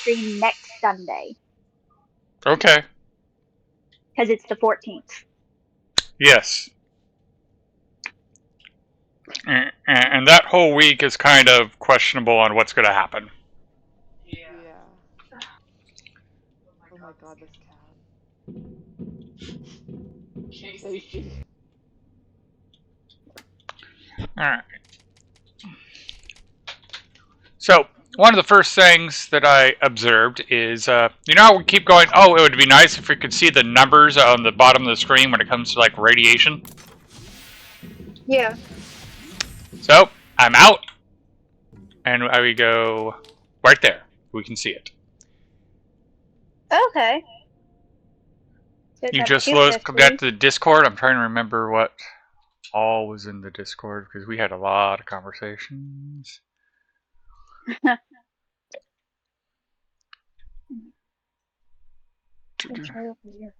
stream next Sunday. Okay. Because it's the 14th. Yes. And that whole week is kind of questionable on what's going to happen. Yeah. Oh my god, this cat. Casey. Alright. So, one of the first things that I observed is, you know how we keep going, oh, it would be nice if we could see the numbers on the bottom of the screen when it comes to, like, radiation? Yeah. So, I'm out, and I go right there. We can see it. Okay. So You just look at the Discord. I'm trying to remember what all was in the Discord, because we had a lot of conversations.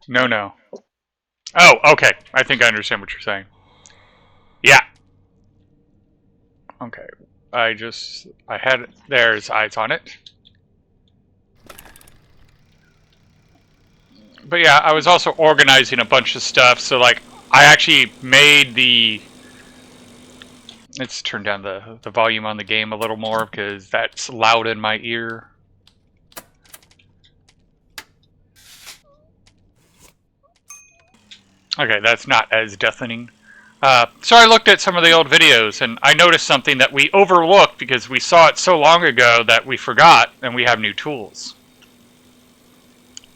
No. Oh, okay. I think I understand what you're saying. Yeah. Okay. I had it. There's eyes on it. But yeah, I was also organizing a bunch of stuff, so like, I actually made the... Let's turn down the volume on the game a little more, because that's loud in my ear. Okay, that's not as deafening. So I looked at some of the old videos, and I noticed something that we overlooked because we saw it so long ago that we forgot, and we have new tools.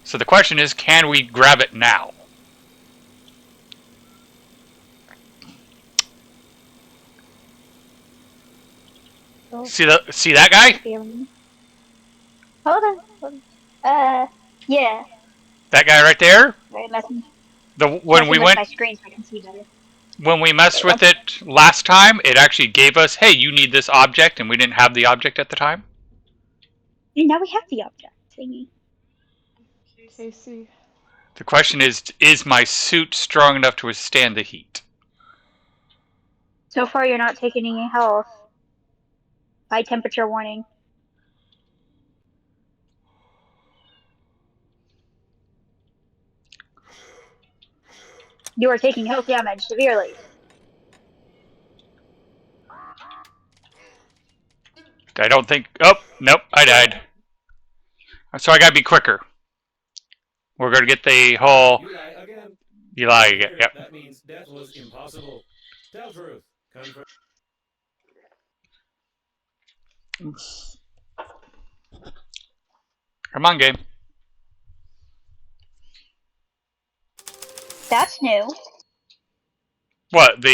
So the question is, can we grab it now? See that guy? Hold on. Yeah. That guy right there? Right, When we went... my screen so I can see better. When we messed with it last time, it actually gave us, hey, you need this object, and we didn't have the object at the time. And now we have the object thingy. Casey. The question is my suit strong enough to withstand the heat? So far, you're not taking any health. High temperature warning. You are taking health damage severely. I don't think... Oh, nope, I died. So I gotta be quicker. We're gonna get the whole... You lie again. You lie again, yep. That means death was impossible. Tell truth. Confirm. Come on, game. That's new. What,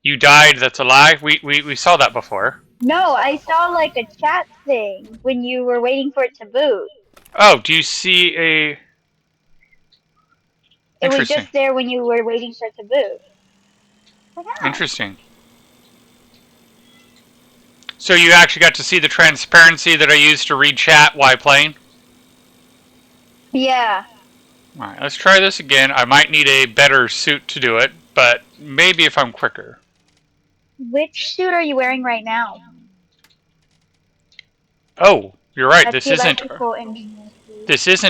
you died, that's a lie? We saw that before. No, I saw like a chat thing when you were waiting for it to boot. Oh, do you see a... It was just there when you were waiting for it to boot. Interesting. So you actually got to see the transparency that I used to read chat while playing? Yeah. Alright, let's try this again. I might need a better suit to do it, but maybe if I'm quicker. Which suit are you wearing right now? Oh, you're right. This isn't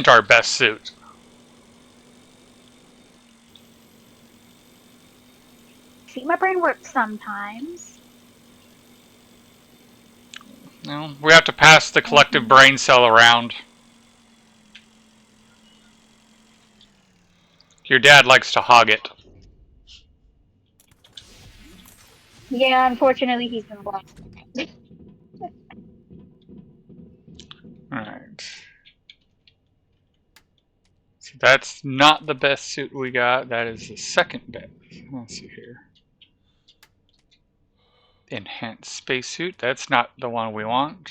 our best suit. See, my brain works sometimes. No, we have to pass the collective brain cell around. Your dad likes to hog it. Yeah, unfortunately he's been blocked. Alright. So that's not the best suit we got. That is the second best. Let's see here. Enhanced spacesuit. That's not the one we want.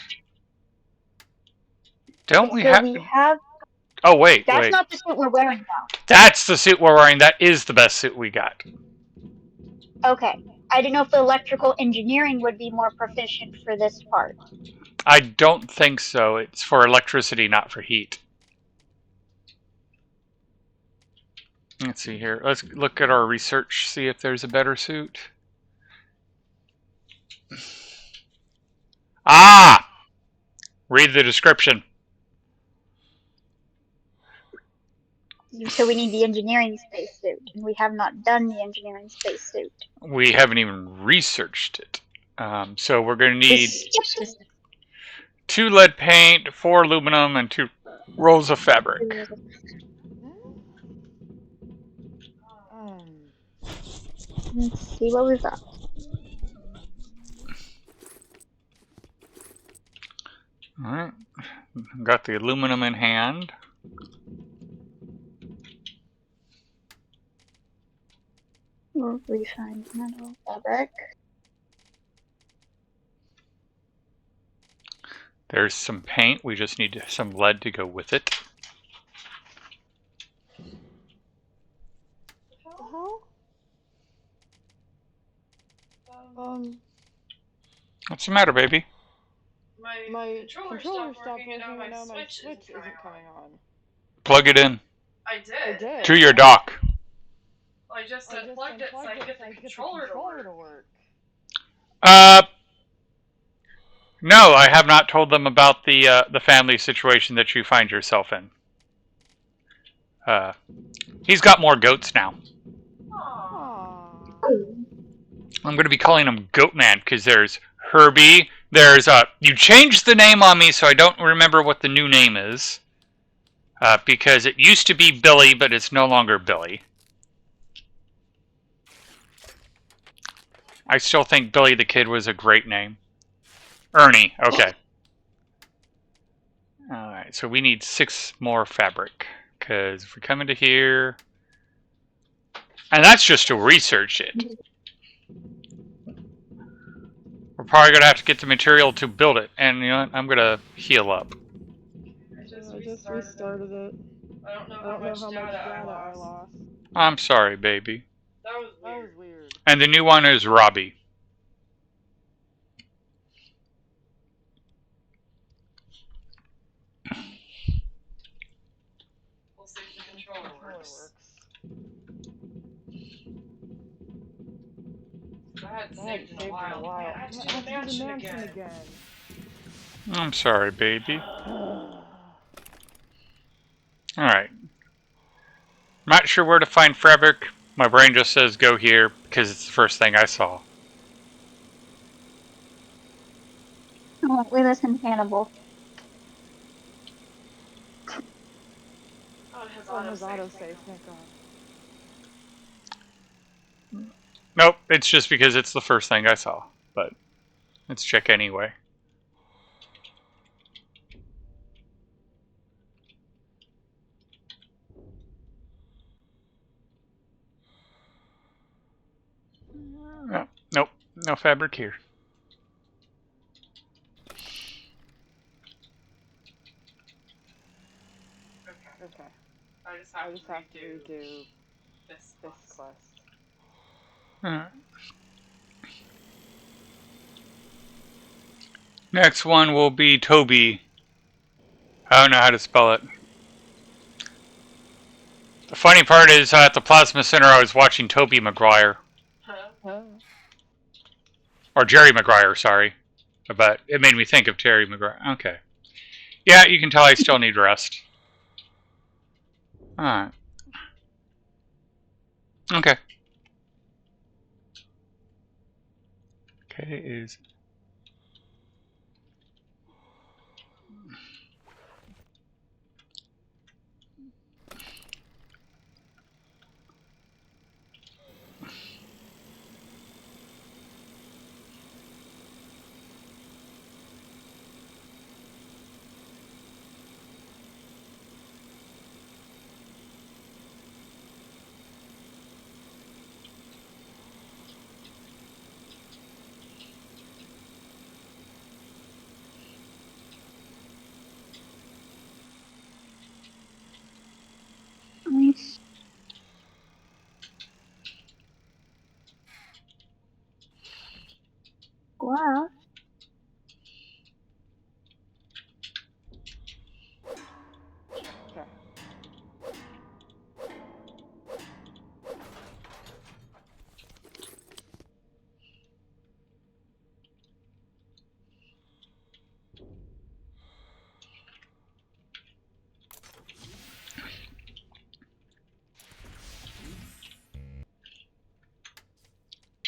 Don't we have... Oh, wait, That's not the suit we're wearing now. That's the suit we're wearing. That is the best suit we got. Okay. I didn't know if the electrical engineering would be more proficient for this part. I don't think so. It's for electricity, not for heat. Let's see here. Let's look at our research, see if there's a better suit. Ah! Read the description. So we need the engineering spacesuit, and we have not done the engineering spacesuit. We haven't even researched it. So we're going to We need skipped this. 2 lead paint, 4 aluminum, and 2 rolls of fabric. Let's see what we've got. Alright. Got the aluminum in hand. Refined metal fabric. There's some paint. We just need some lead to go with it. What's the matter, baby? My controller stopped working and now my switch isn't coming on. Plug it in I did. to your dock. I just unplugged it so I could get the controller to work. No, I have not told them about the family situation that you find yourself in. He's got more goats now. Aww. I'm going to be calling him Goatman because there's Herbie. There's you changed the name on me, so I don't remember what the new name is. Because it used to be Billy, but it's no longer Billy. I still think Billy the Kid was a great name. Ernie, okay. Alright, so we need 6 more fabric. Because if we come into here... And that's just to research it. We're probably going to have to get the material to build it. And you know what? I'm going to heal up. I just restarted it. I don't know how much data I lost. I'm sorry, baby. That was weird. And the new one is Robbie. We'll see if the controller works. I had saved in a while. I have to do the mansion again. I'm sorry, baby. Alright. Not sure where to find fabric. My brain just says go here because it's the first thing I saw. Oh, we listen, Hannibal. Oh, it has autosave, thank God. Nope, it's just because it's the first thing I saw. But let's check anyway. No, nope, no fabric here. Okay. I just have to redo this quest. Alright. Next one will be Toby. I don't know how to spell it. The funny part is at the Plasma Center I was watching Toby Maguire. Huh? Or Jerry Maguire, sorry. But it made me think of Terry Maguire. Okay. Yeah, you can tell I still need rest. Alright. Okay. Okay, is...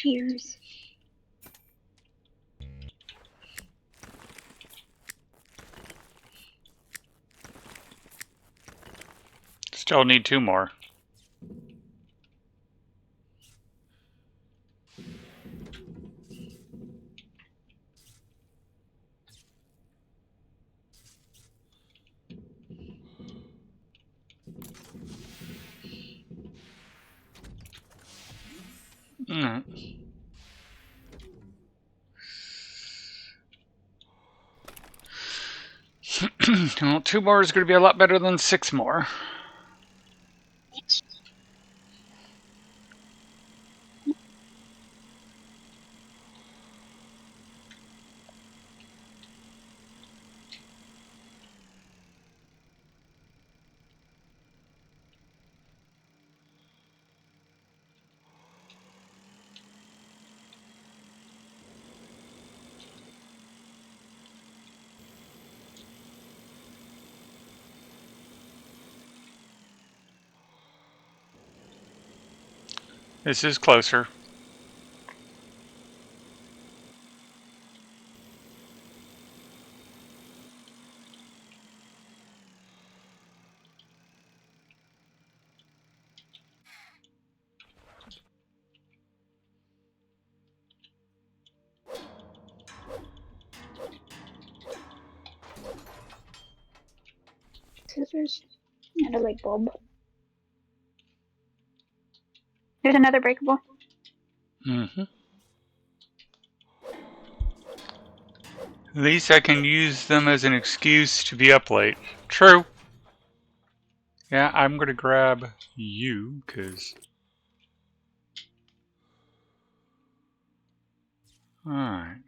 Cheers. Still need 2 more. Well, 2 more is going to be a lot better than 6 more. This is closer. Scissors and a light bulb. There's another breakable. Mm-hmm. At least I can use them as an excuse to be up late. True. Yeah, I'm going to grab you, because... Alright.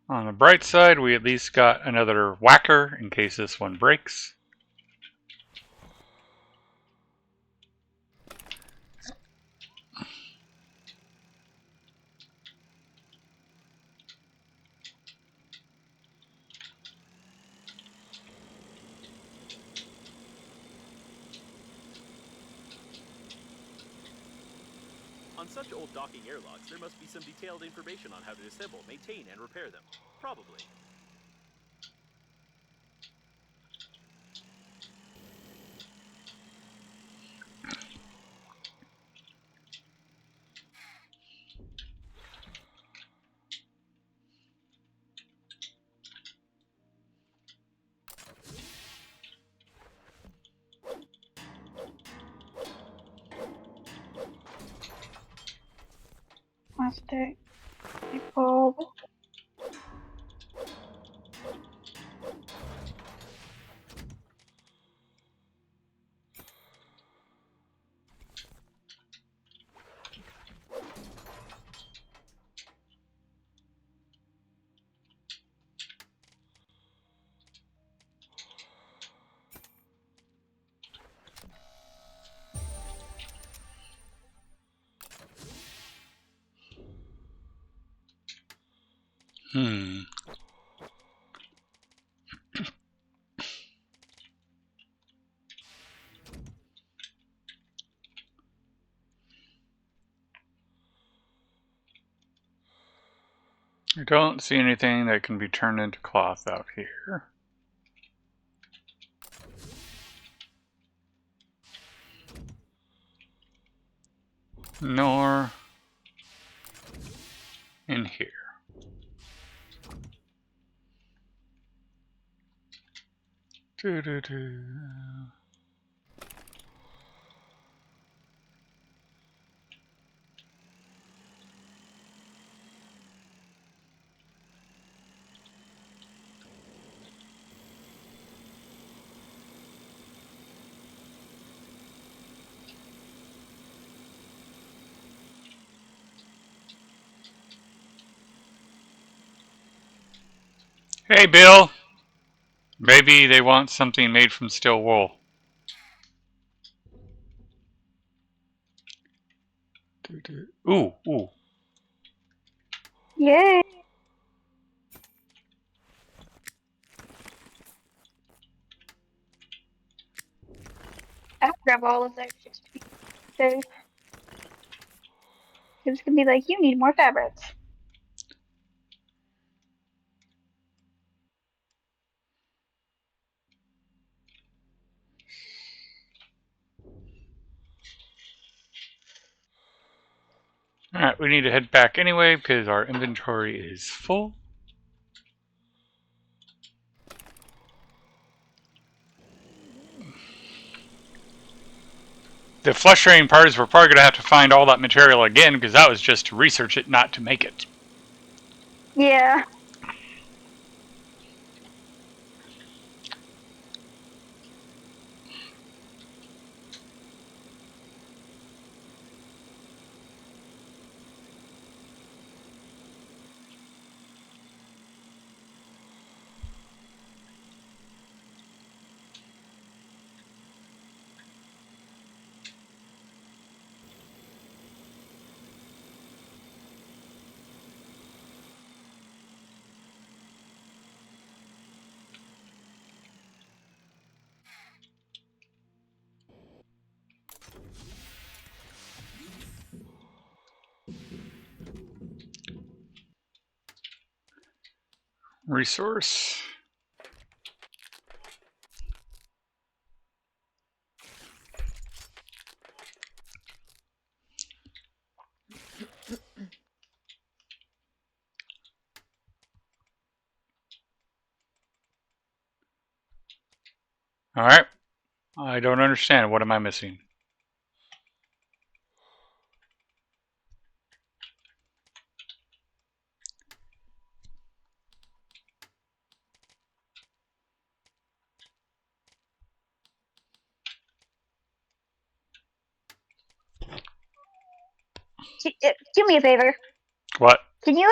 On the bright side, we at least got another whacker in case this one breaks. On such old docking airlocks, there must be some detailed information on how to disassemble, maintain, and repair them. Probably. Plastic. Light bulb. I don't see anything that can be turned into cloth out here. Nor in here. Doo-doo-doo. Hey, Bill! Maybe they want something made from steel wool. Ooh, ooh. Yay! I'll grab all of that just to be safe. It's gonna be like, you need more fabrics. Alright, we need to head back anyway because our inventory is full. The frustrating part is we're probably going to have to find all that material again because that was just to research it, not to make it. Yeah. Resource. Alright. I don't understand. What am I missing? Do me a favor. What? Can you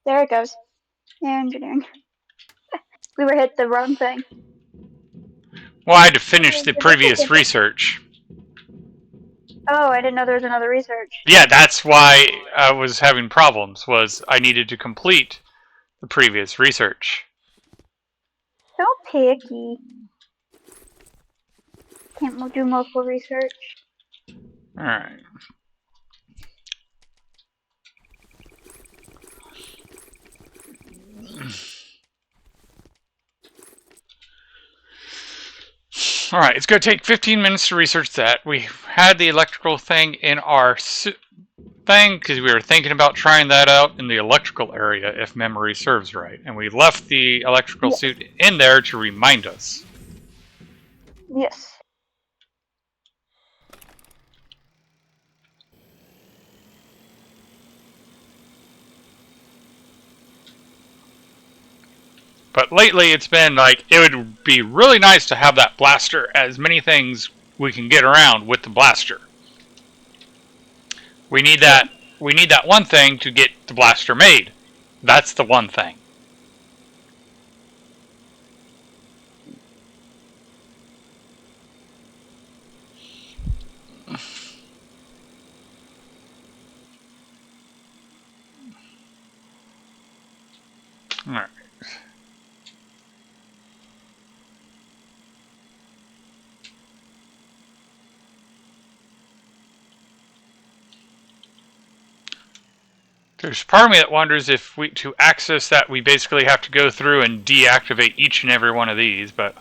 there it goes. Engineering. We were hit the wrong thing. Well, I had to finish the previous research. Oh, I didn't know there was another research. Yeah, that's why I was having problems, was I needed to complete the previous research. So picky. Can't do multiple research. Alright. Alright, it's going to take 15 minutes to research that. We had the electrical thing in our thing because we were thinking about trying that out in the electrical area if memory serves right. And we left the electrical suit in there to remind us. Yes. But lately it's been like, it would be really nice to have that blaster, as many things we can get around with the blaster. We need that one thing to get the blaster made. That's the one thing. Alright. There's part of me that wonders if to access that we basically have to go through and deactivate each and every one of these, but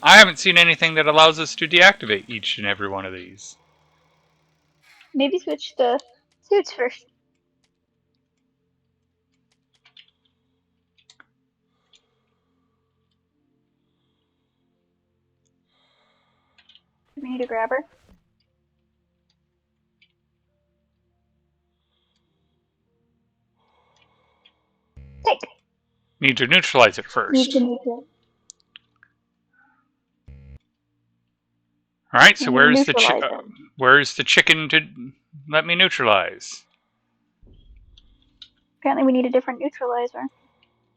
I haven't seen anything that allows us to deactivate each and every one of these. Maybe switch the suits first. We need a grabber. Take. Need to neutralize it first. Alright, so where's the chicken to let me neutralize? Apparently we need a different neutralizer.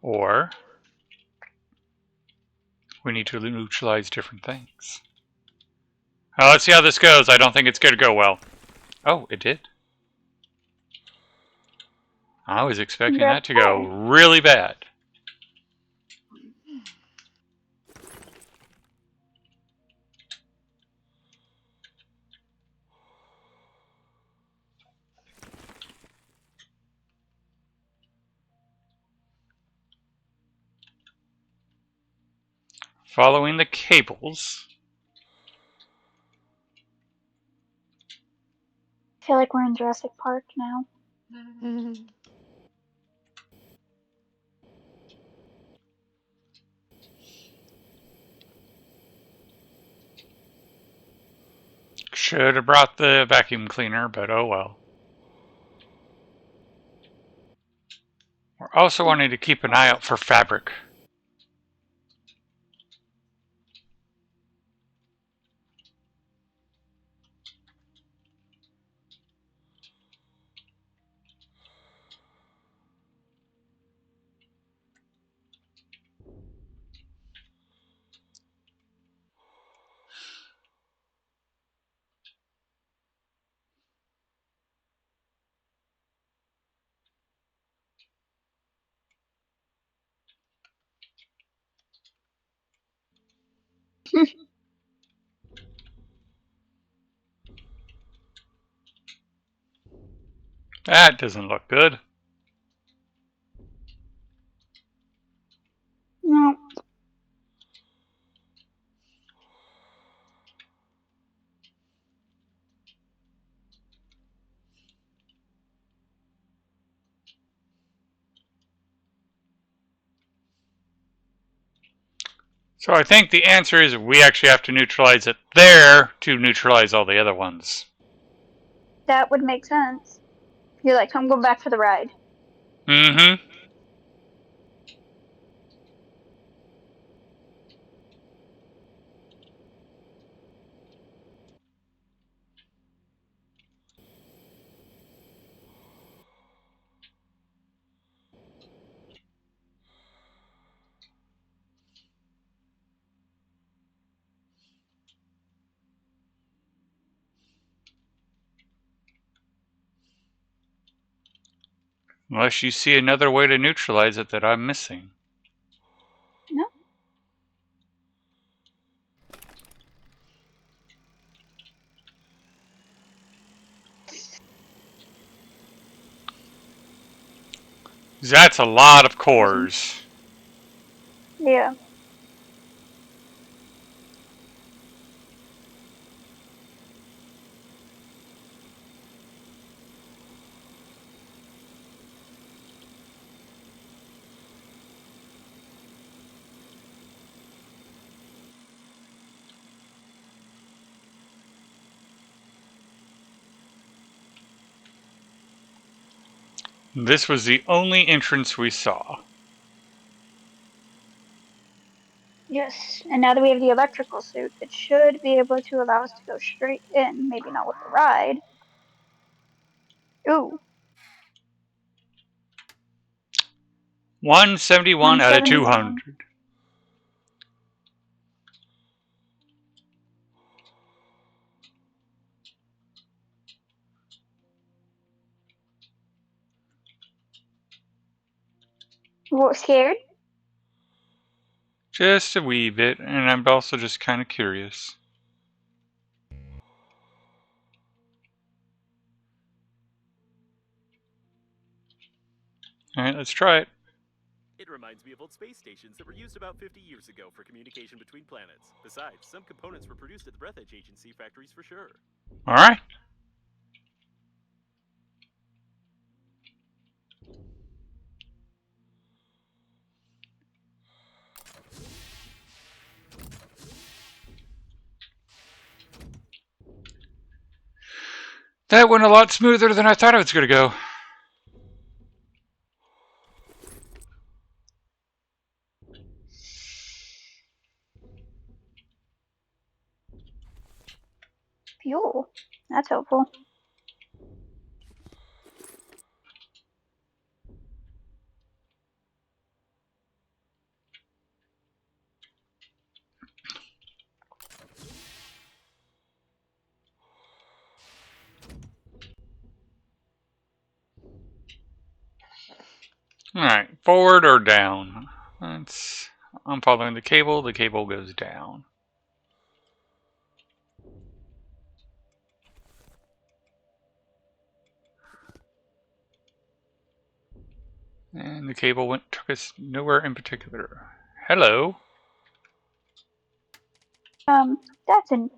Or we need to neutralize different things. Well, let's see how this goes. I don't think it's going to go well. Oh, it did. I was expecting that to go really bad. Following the cables. I feel like we're in Jurassic Park now. Should have brought the vacuum cleaner, but oh well. We're also wanting to keep an eye out for fabric. That doesn't look good. No. So I think the answer is we actually have to neutralize it there to neutralize all the other ones. That would make sense. You're like, I'm going back for the ride. Mm-hmm. Unless you see another way to neutralize it that I'm missing. No. That's a lot of cores. Yeah. This was the only entrance we saw. Yes. And now that we have the electrical suit, it should be able to allow us to go straight in. Maybe not with the ride. Ooh. 171 out of 171. 200. What, scared? Just a wee bit, and I'm also just kind of curious. Alright, let's try it. It reminds me of old space stations that were used about 50 years ago for communication between planets. Besides, some components were produced at the Breathedge Agency factories for sure. Alright. That went a lot smoother than I thought it was going to go. Fuel. That's helpful. Alright, forward or down? I'm following the cable goes down. And the cable took us nowhere in particular. Hello. That's an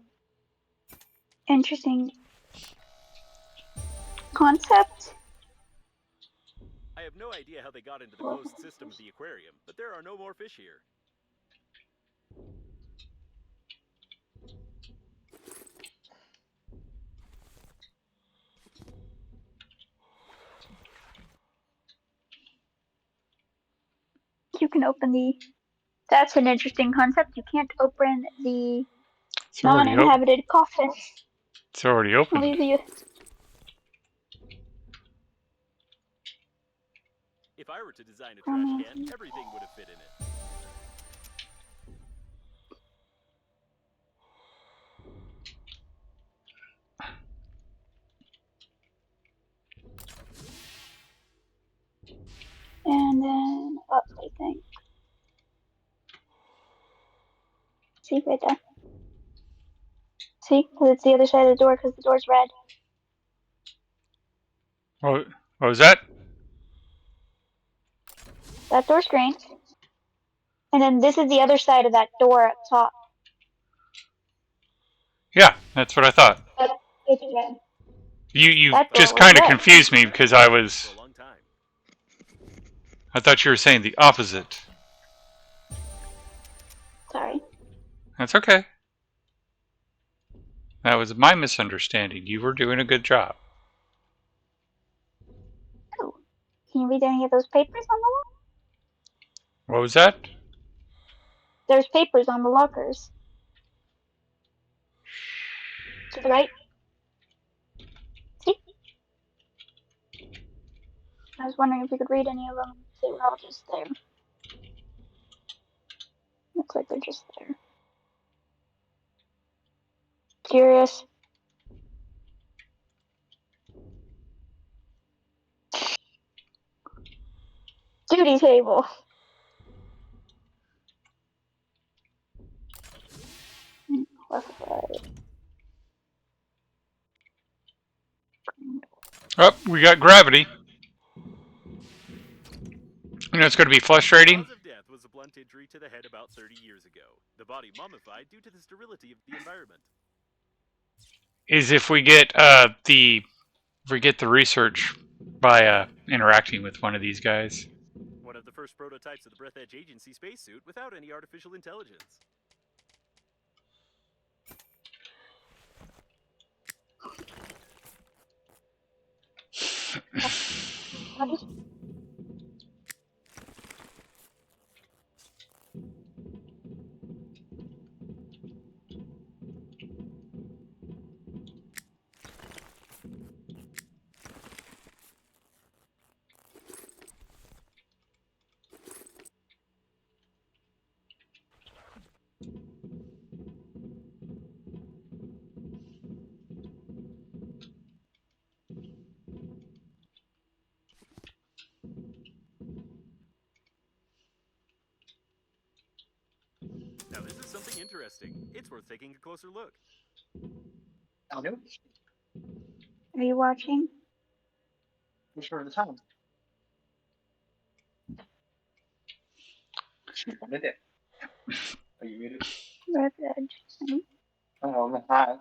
interesting concept. I have no idea how they got into the closed system of the aquarium, but there are no more fish here. You can open the. That's an interesting concept. You can't open the It's already non-inhabited coffins. It's already I'll opened. leave you. If I were to design a trash can, everything would have fit in it. And then up, I think. See, right there. See? Because it's the other side of the door because the door's red. What was that? That door's green. And then this is the other side of that door up top. Yeah, that's what I thought. But it's red. You That door just was kind of red. confused me because For a long time. I thought you were saying the opposite. Sorry. That's okay. That was my misunderstanding. You were doing a good job. Oh. Can you read any of those papers on the wall? What was that? There's papers on the lockers. To the right. See? I was wondering if you could read any of them. They were all just there. Looks like they're just there. Curious. Duty table. Classified. Oh, we got gravity. You know, it's going to be frustrating. The cause of death was a blunt injury to the head about 30 years ago. The body mummified due to the sterility of the environment. Is if we get the research by interacting with one of these guys. One of the first prototypes of the Breathedge Agency spacesuit without any artificial intelligence. Now this is something interesting. It's worth taking a closer look. Are you watching? Which one of the town? Did it? Are you muted? Breathedge. Oh, hi.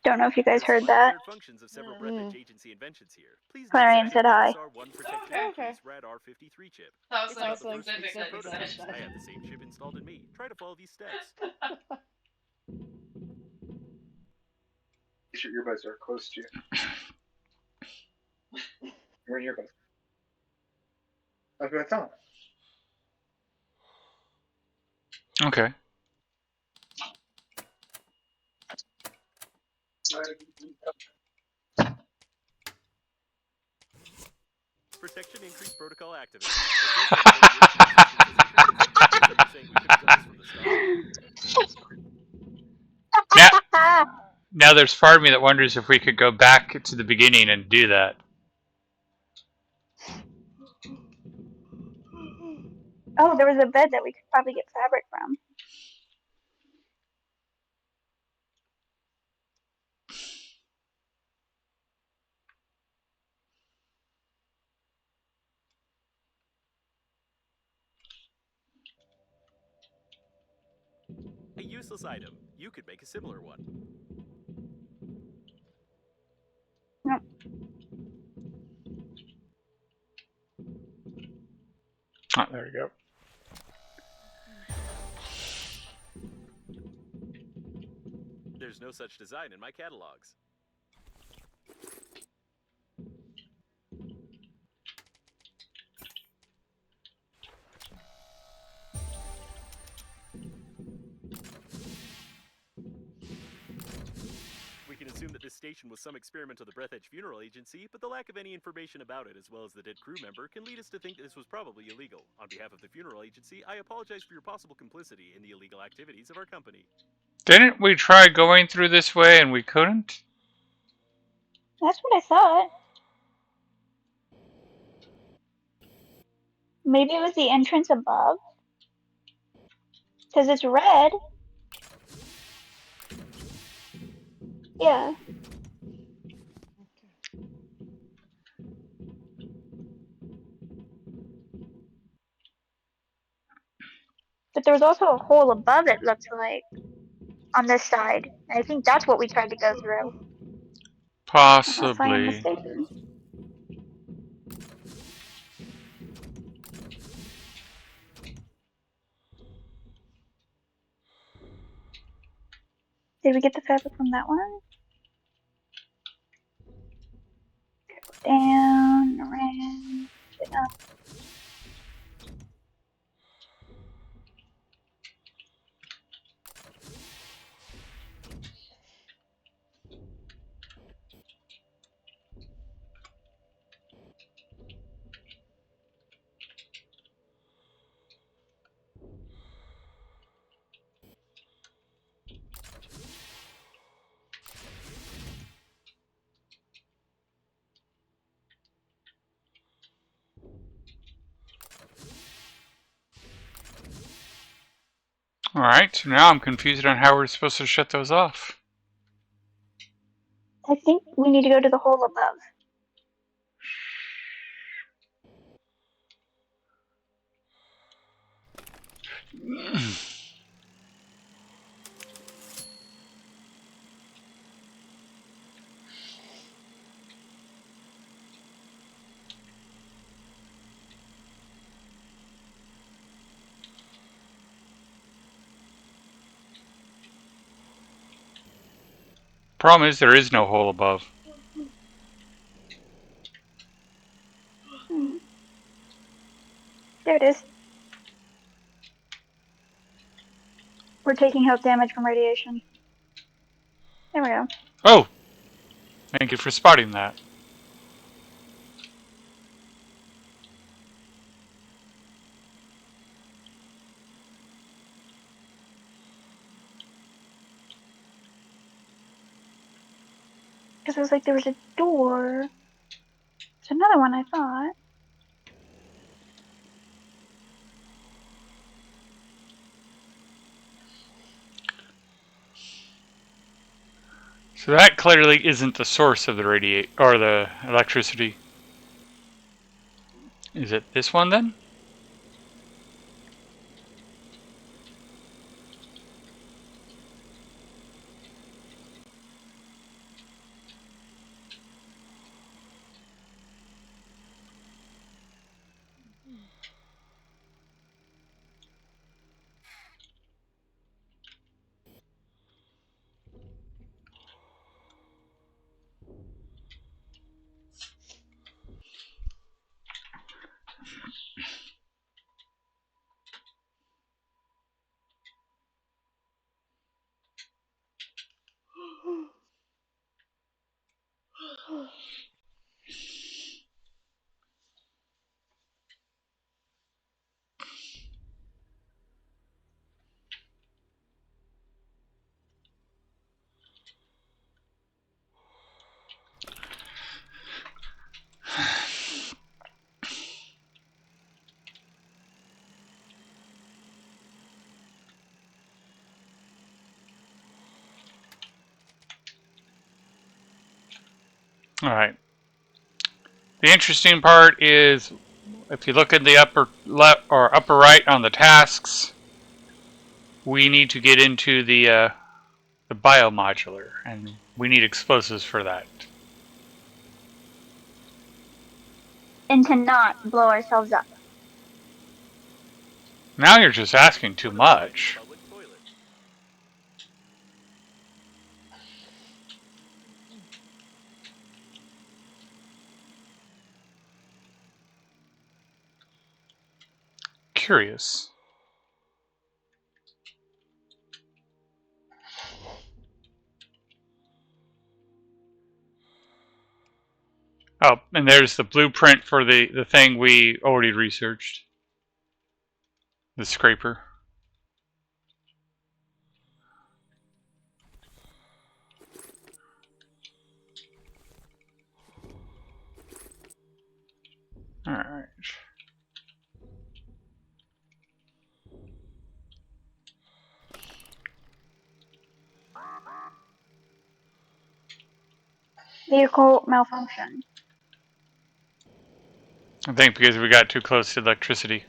Don't know if you guys You'll see heard the that. shared functions of several Breathedge Agency inventions here. Please note Clarion section said hi. SR1 protection Okay. increase RAD R53 chip. That It's was like about the first specifically fixed prototypes. said. I have the same chip installed in me. Try to follow these steps. Make sure your earbuds are close to you. Where are your earbuds? That's what I thought. Okay. Protection increase protocol activated. It says that the radiation resistance has increased. So you're saying we could have done this from the start? Now there's part of me that wonders if we could go back to the beginning and do that. Oh, there was a bed that we could probably get fabric from. useless item. You could make a similar one. Nope. Oh, there we go. There's no such design in my catalogs. We can assume that this station was some experiment of the Breathedge Funeral Agency, but the lack of any information about it, as well as the dead crew member, can lead us to think this was probably illegal. On behalf of the funeral agency, I apologize for your possible complicity in the illegal activities of our company. Didn't we try going through this way and we couldn't? That's what I thought. Maybe it was the entrance above? Because it's red. Yeah. Okay. But there was also a hole above it, looks like, on this side. And I think that's what we tried to go through, unless I am Possibly. mistaken. Did we get the fabric from that one? Down, around, up. Alright, so now I'm confused on how we're supposed to shut those off. I think we need to go to the hole above. Problem is, there is no hole above. Hmm. There it is. We're taking health damage from radiation. There we go. Oh! Thank you for spotting that. Because it was like there was a door. There's another one, I thought. So that clearly isn't the source of the radiate or the electricity. Is it this one then? Alright. The interesting part is, if you look in the upper left or upper right on the tasks, we need to get into the biomodular, and we need explosives for that. And to not blow ourselves up. Now you're just asking too much. Public toilet. Curious. Oh, and there's the blueprint for the thing we already researched. The scraper. Alright. Vehicle malfunction. I think because we got too close to electricity.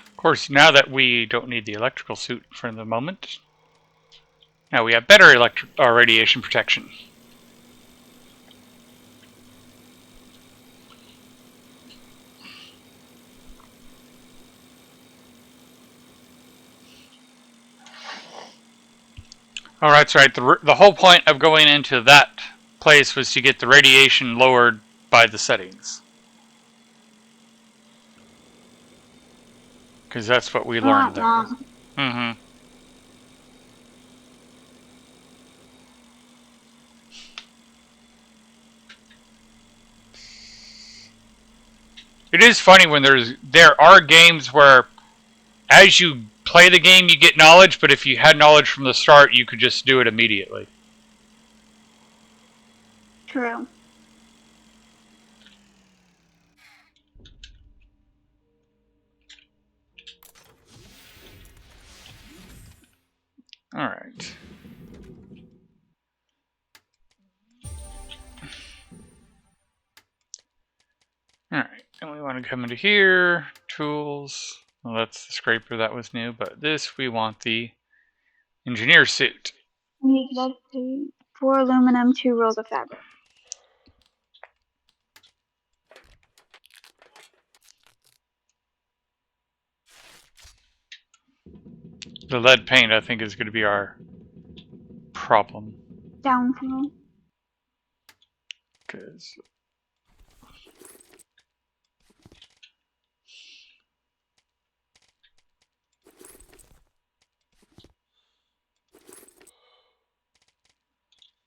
Of course, now that we don't need the electrical suit for the moment, now we have better radiation protection. Oh, that's right. The whole point of going into that place was to get the radiation lowered by the settings. Because that's what we learned there. Mm-hmm. It is funny when there are games where as you play the game you get knowledge, but if you had knowledge from the start you could just do it immediately. True. Alright. Alright, and we want to come into here, tools. Well, that's the scraper, that was new, but this we want the engineer suit. We need 4 aluminum, 2 rolls of fabric. The lead paint, I think, is going to be our problem. Downfill. Because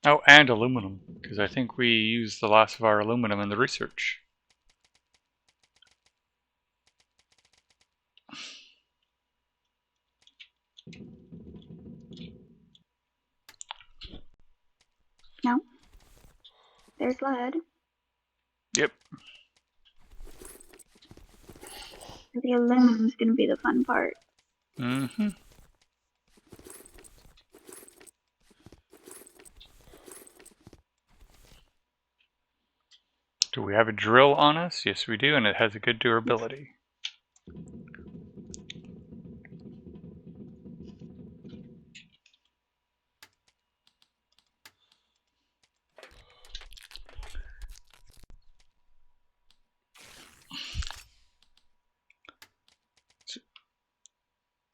oh, and aluminum, because I think we used the last of our aluminum in the research. No. There's lead. Yep. The aluminum's gonna be the fun part. Mm-hmm. Do we have a drill on us? Yes, we do, and it has a good durability.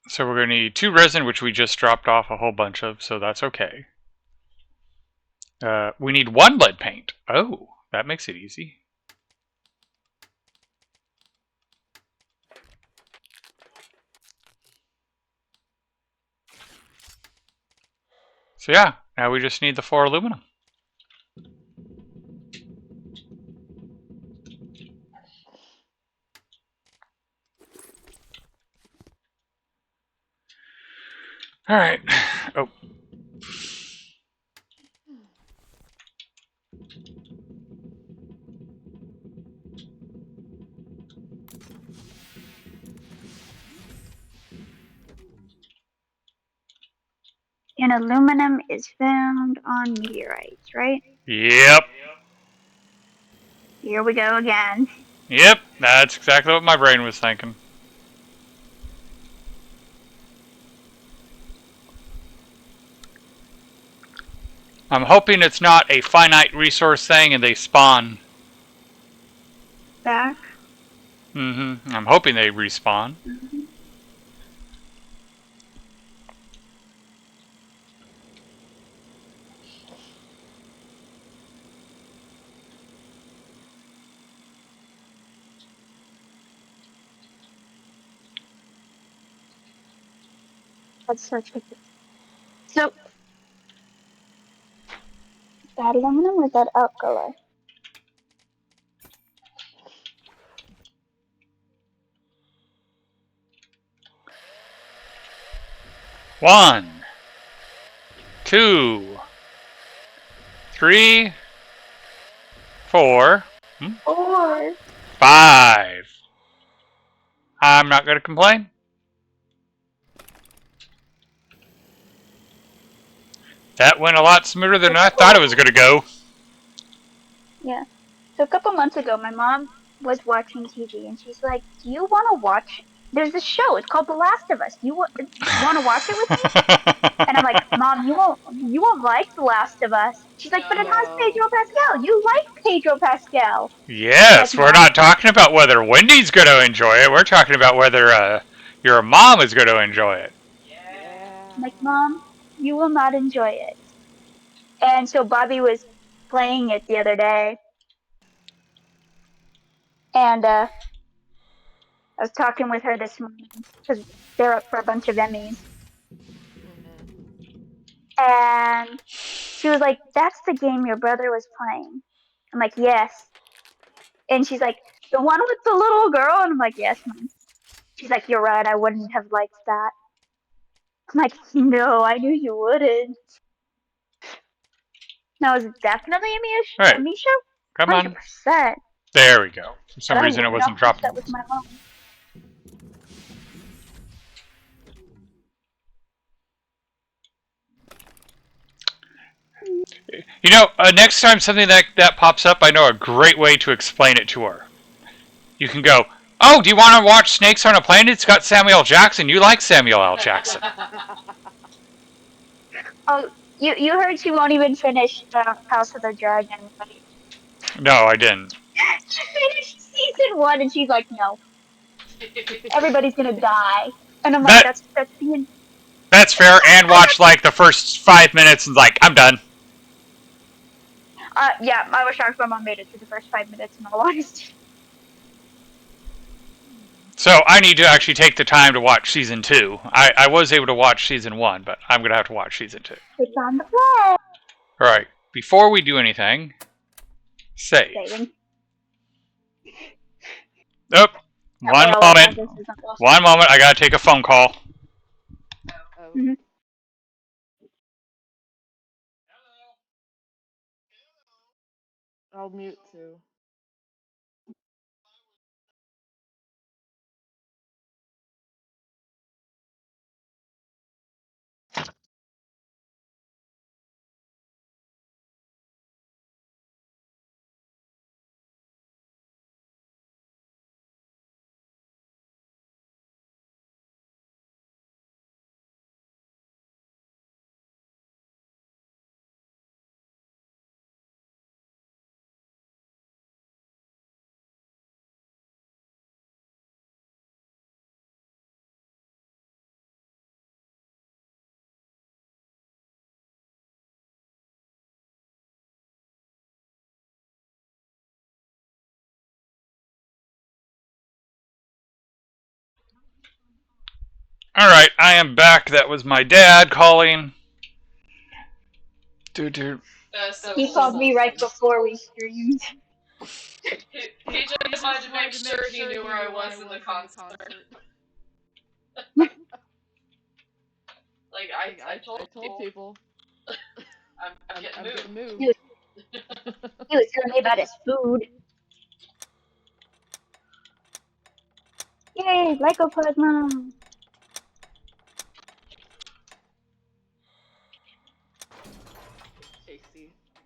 So we're going to need 2 resin, which we just dropped off a whole bunch of, so that's okay. We need 1 lead paint. Oh, that makes it easy. So yeah, now we just need the 4 aluminum. Alright. Oh. And aluminum is found on meteorites, right? Yep. Here we go again. Yep. That's exactly what my brain was thinking. I'm hoping it's not a finite resource thing and they spawn. Back. I'm hoping they respawn. Mm-hmm. Let's search for this. So, that aluminum or that alkali? One, two, three, four, Or 5. I'm not going to complain. That went a lot smoother than I thought it was going to go. yeah. So a couple months ago, my mom was watching TV and she's like, "Do you want to watch? There's this show. It's called The Last of Us. Do you want to watch it with me?" And I'm like, "Mom, you won't like The Last of Us." She's like, "But it has No. Pedro Pascal. You like Pedro Pascal." I'm like, Yes, we're "Mom, not talking about whether Wendy's going to enjoy it. We're talking about whether your mom is going to enjoy it. Yeah. I'm like, Mom, you will not enjoy it." And so Bobby was playing it the other day, and I was talking with her this morning because they're up for a bunch of Emmys, Mhm. and she was like, "That's the game your brother was playing." I'm like, "Yes," and she's like, "The one with the little girl," and I'm like, "Yes, Mom." She's like, "You're right. I wouldn't have liked that." I'm like, "No, I knew you wouldn't." No, it's definitely All a right, me show, come hundred on. percent. There we go. For But some I reason, it would not wasn't watch dropping. that with my mom. You know, next time something that pops up, I know a great way to explain it to her. You can go, "Oh, do you want to watch Snakes on a Plane? It's got Samuel L. Jackson. You like Samuel L. Jackson." Oh, you heard she won't even finish House of the Dragon, right? No, I didn't. She finished season one, and she's like, "No, everybody's gonna die." And I'm like, That "That's being." that's fair. And watch like the first 5 minutes and like, I'm done. Yeah, I was shocked my mom made it through the first 5 minutes. In all honesty, So I need to actually take the time to watch season 2. I was able to watch season 1, but I'm gonna have to watch season 2. it's on the play. All right. Before we do anything, save. Saving. Oh, That way, one all our moment. progress isn't lost. One moment. I gotta take a phone call. Oh. Mm-hmm. I'll mute too. All right. I am back. That was my dad calling. Dude. He called me right before we streamed. He just wanted to make sure he knew where I was in the concert. Like I told people, I'm getting He moved. was he was telling me about his food. Yay, Lycoplasma!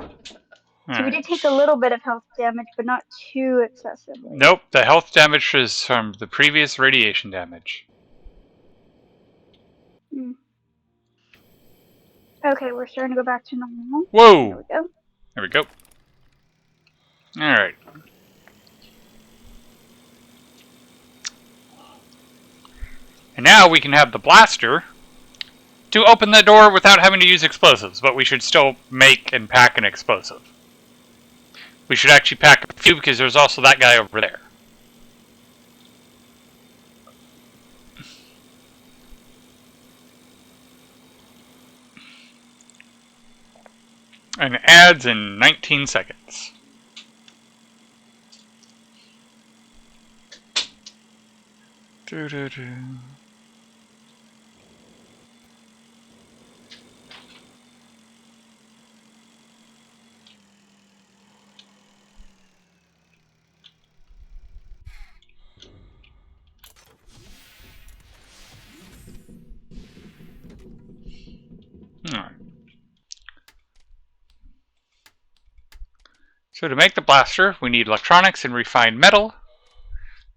So we did take a little bit of health damage, but not too excessively. Nope, the health damage is from the previous radiation damage. Okay, we're starting to go back to normal. Whoa! There we go. There we go. Alright. And now we can have the blaster to open the door without having to use explosives, but we should still make and pack an explosive. We should actually pack a few because there's also that guy over there. And it adds in 19 seconds. Doo-doo-doo. Alright. So to make the blaster, we need electronics and refined metal.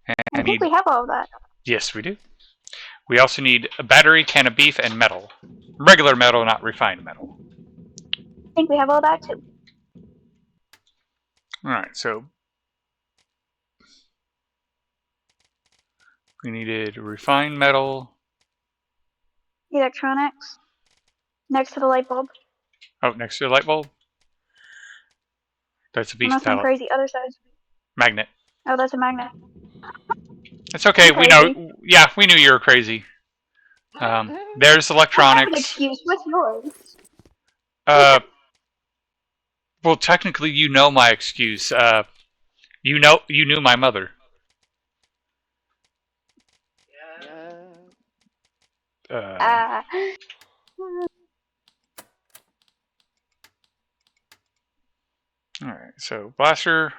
And I think we have all of that. Yes, we do. We also need a battery, can of beef, and metal. Regular metal, not refined metal. I think we have all that too. Alright, so we needed refined metal. Electronics. Next to the light bulb. Oh, next to the light bulb. That's a beef Unless I'm pallet. crazy. Other side. Magnet. Oh, that's a magnet. It's okay. I'm We crazy. know. Yeah, we knew you were crazy. There's I have an electronics. excuse. What's yours? Well, technically, you know my excuse. You knew my mother. Ah. Alright, so blaster,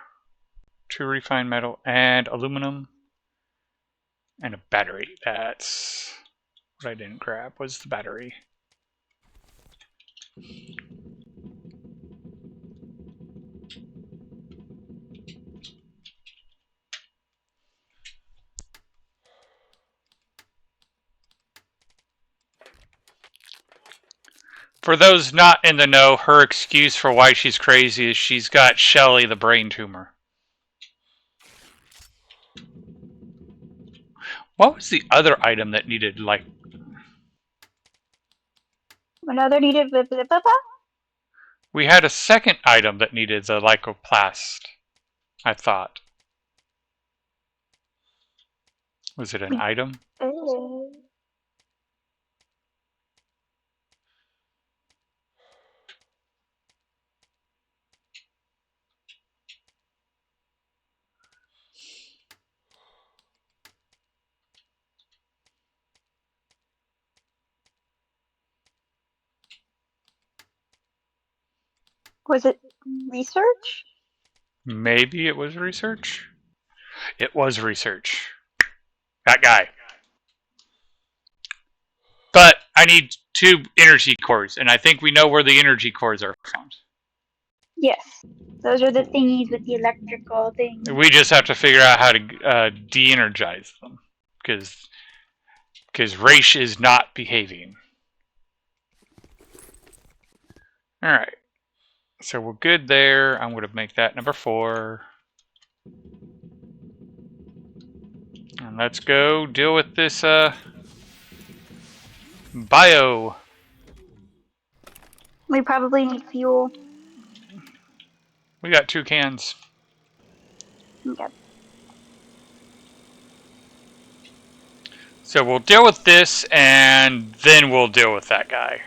2 refined metal, and aluminum, and a battery. That's what I didn't grab, was the battery. For those not in the know, her excuse for why she's crazy is she's got Shelly, the brain tumor. What was the other item that needed, like... Another needed. We had a second item that needed the lycoplast, I thought. Was it an item? Was it research? Maybe it was research? It was research. That guy. But I need 2 energy cores, and I think we know where the energy cores are found. Yes. Those are the thingies with the electrical thing. We just have to figure out how to de-energize them. Because Raish is not behaving. Alright. So we're good there. I'm going to make that number 4. And let's go deal with this bio. We probably need fuel. We got 2 cans. Okay. So we'll deal with this, and then we'll deal with that guy.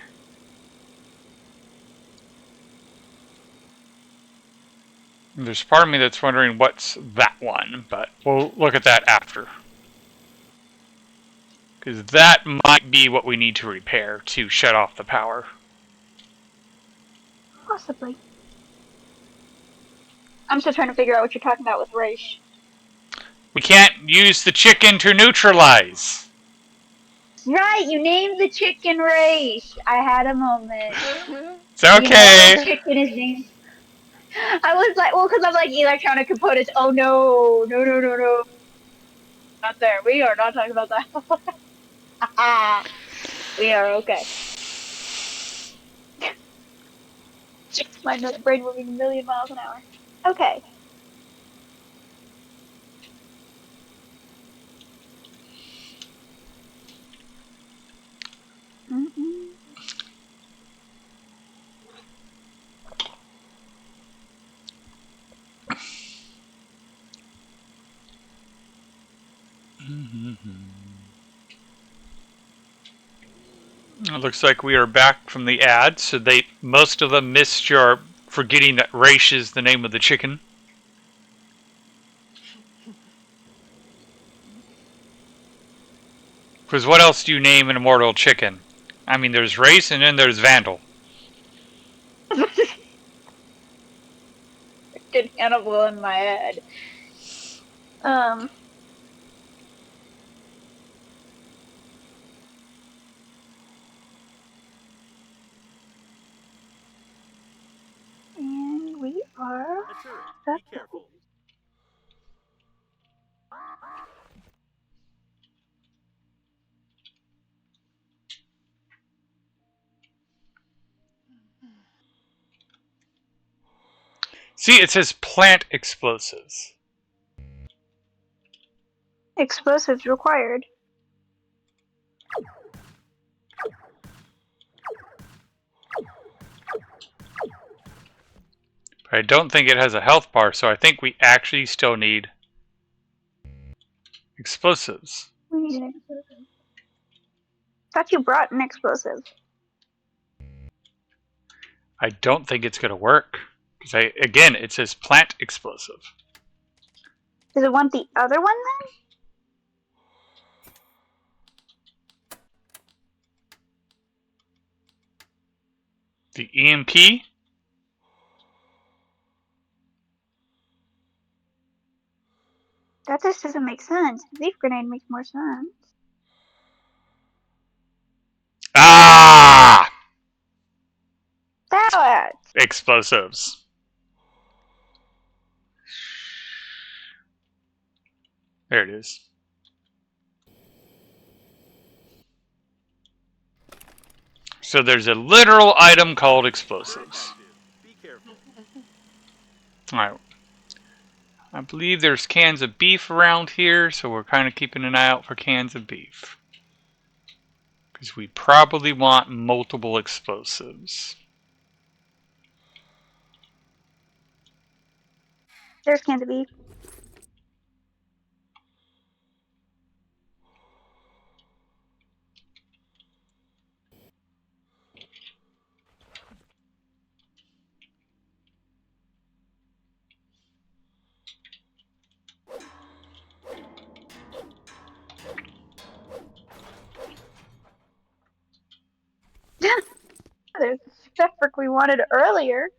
There's part of me that's wondering what's that one, but we'll look at that after. Because that might be what we need to repair to shut off the power. Possibly. I'm still trying to figure out what you're talking about with Raish. We can't use the chicken to neutralize. Right, you named the chicken race. I had a moment. It's okay. You know, chicken is named. I was like, well, because I'm like electronic components. Oh no, no, no, no, no, not there. We are not talking about that. We are okay. Just my brain moving a million miles an hour. Okay. Mm-mm. It looks like we are back from the ad, so most of them missed your forgetting that Raish is the name of the chicken. Because what else do you name an immortal chicken? I mean, there's Race and then there's Vandal. Did Hannibal in my head. Um. And we are. A turret. That's Be careful. See, it says plant explosives. explosives required. But I don't think it has a health bar, so I think we actually still need explosives. We need an explosive. Thought you brought an explosive. I don't think it's going to work. Because again, it says plant explosive. Does it want the other one then? The EMP? That just doesn't make sense. Leaf grenade makes more sense. Ah! That. Explosives. There it is. So there's a literal item called explosives. Be careful. Alright. I believe there's cans of beef around here, so we're kind of keeping an eye out for cans of beef. Because we probably want multiple explosives. There's cans of beef. There's the fabric we wanted earlier.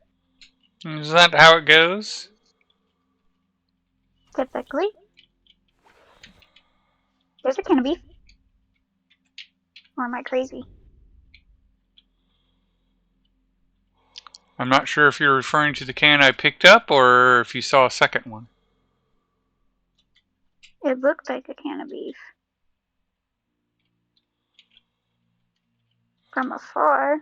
Is that how it goes? Typically. There's a can of beef. Or am I crazy? I'm not sure if you're referring to the can I picked up or if you saw a second one. It looked like a can of beef. From afar.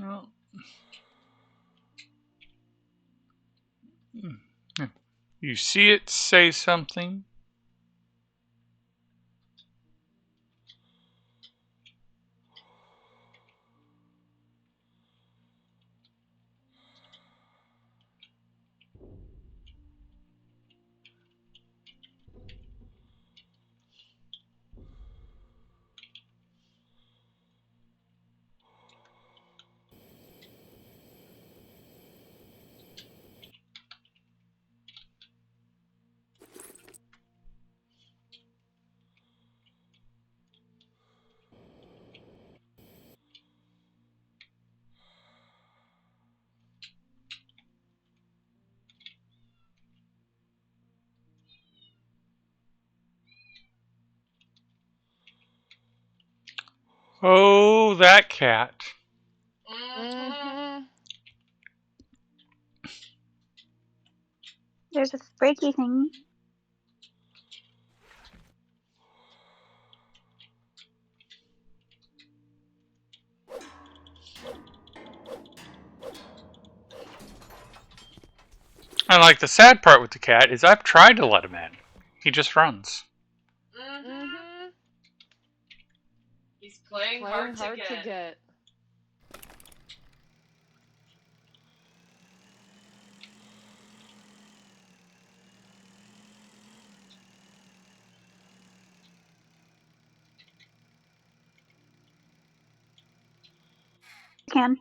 Well, you see it, say something. Oh, that cat. Mm-hmm. There's a breaky thing. And like the sad part with the cat is I've tried to let him in. He just runs. Mm-hmm. He's playing Playing hard to get. Can.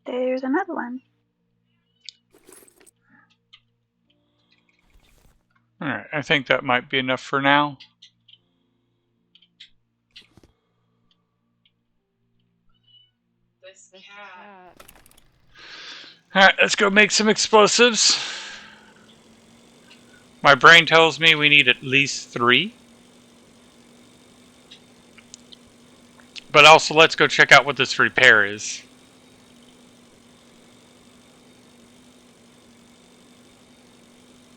There's another one. Alright, I think that might be enough for now. This This cat. cat. Alright, let's go make some explosives. My brain tells me we need at least 3. But also, let's go check out what this repair is.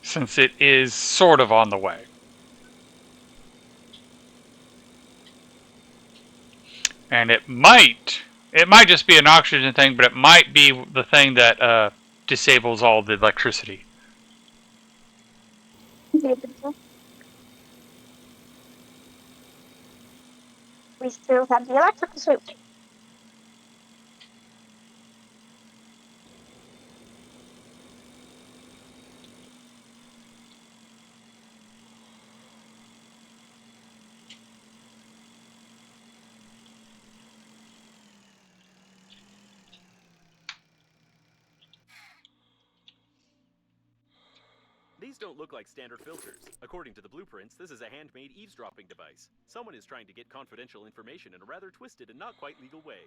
Since it is sort of on the way. And it might just be an oxygen thing, but it might be the thing that disables all the electricity. We still have the electrical switch. These don't look like standard filters. According to the blueprints, this is a handmade eavesdropping device. Someone is trying to get confidential information in a rather twisted and not quite legal way.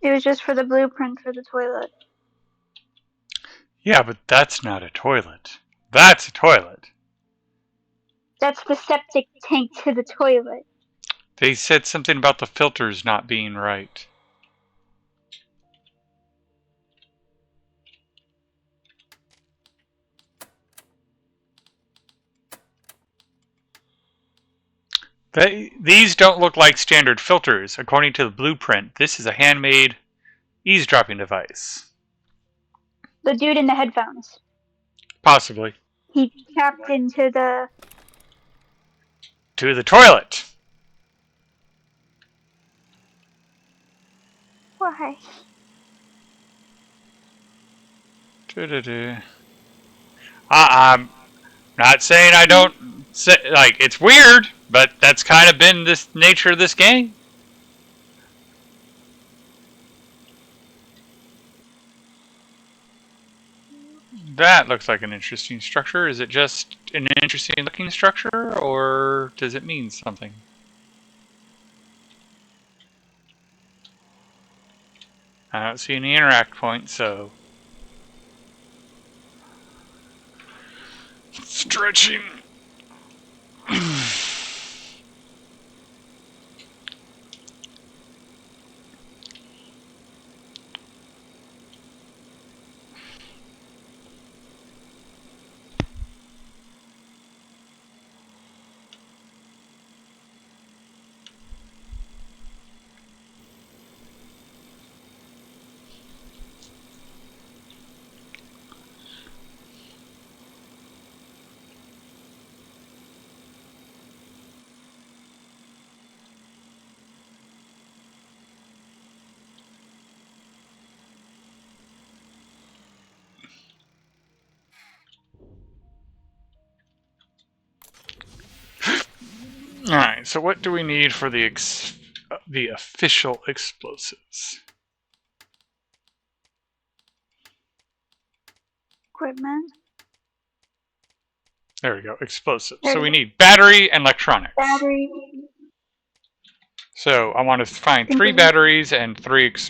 It was just for the blueprint for the toilet. Yeah, but that's not a toilet. That's a toilet. That's the septic tank to the toilet. They said something about the filters not being right. These don't look like standard filters. According to the blueprint, this is a handmade eavesdropping device. The dude in the headphones. Possibly. He tapped into the. To the toilet. Why? I'm not saying I don't say, like, it's weird, but that's kind of been this nature of this game. That looks like an interesting structure. Is it just an interesting looking structure, or does it mean something? I don't see any interact points, so... Stretching. Alright, so what do we need for the official explosives? Equipment. There we go, explosives. There So you we go. need battery and electronics. Battery. So I want to find Think 3 of it. batteries and 3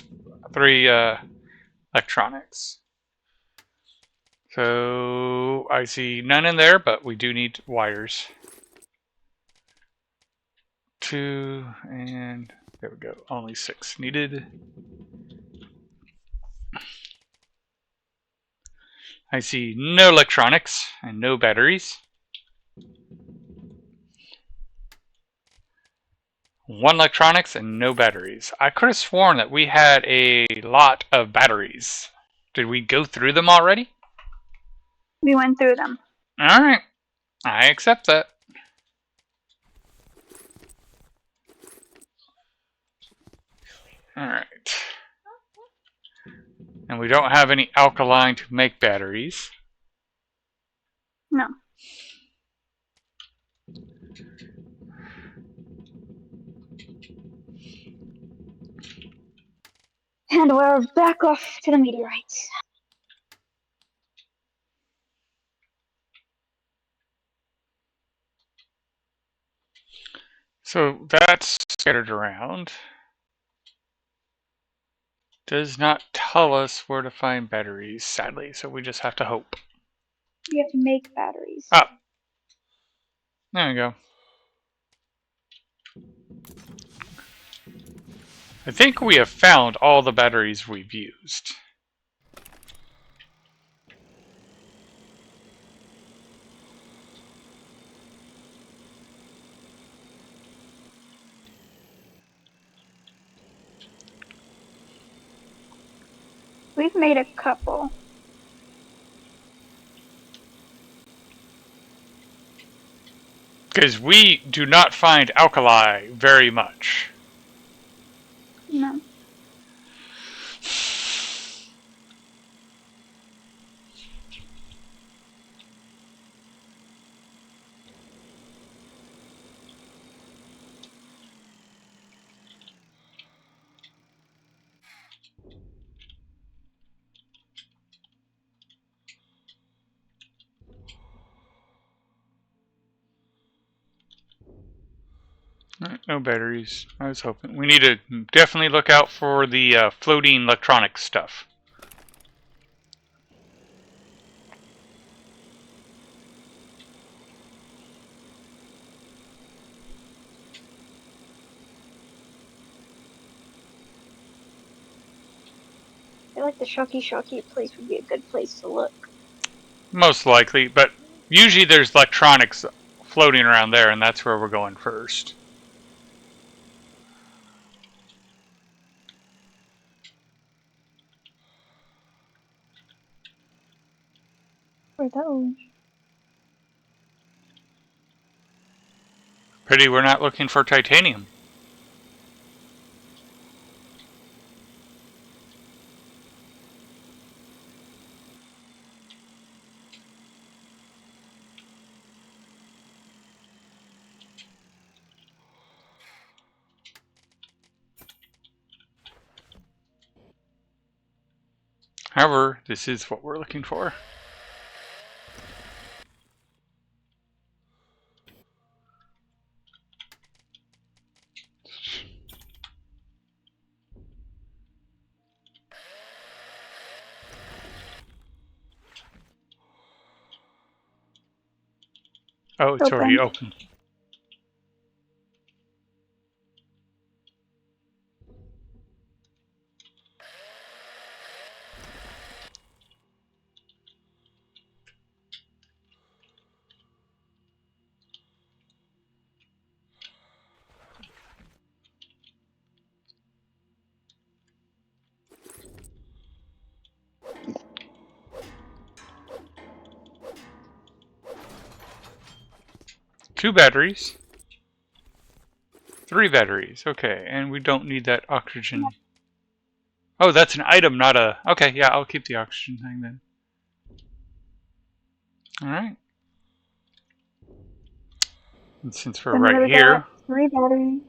electronics. So I see none in there, but we do need wires. 2 and there we go. Only 6 needed. I see no electronics and no batteries. 1 electronics and no batteries. I could have sworn that we had a lot of batteries. Did we go through them already? We went through them. Alright. I accept that. Alright. And we don't have any alkaline to make batteries. No. And we're back off to the meteorites. So that's scattered around. Does not tell us where to find batteries, sadly, so we just have to hope. We have to make batteries. Oh. There we go. I think we have found all the batteries we've used. We've made a couple. Because we do not find alkali very much. No. No batteries. I was hoping. We need to definitely look out for the floating electronic stuff. I feel like the Shocky place would be a good place to look. Most likely, but usually there's electronics floating around there, and that's where we're going first. For those. Pity we're not looking for titanium. However, this is what we're looking for. Oh, it's already open. Two batteries. 3 batteries. Okay, and we don't need that oxygen. Oh, that's an item, not a... Okay, yeah, I'll keep the oxygen thing then. Alright. And since we're And then right we got here, 3 batteries.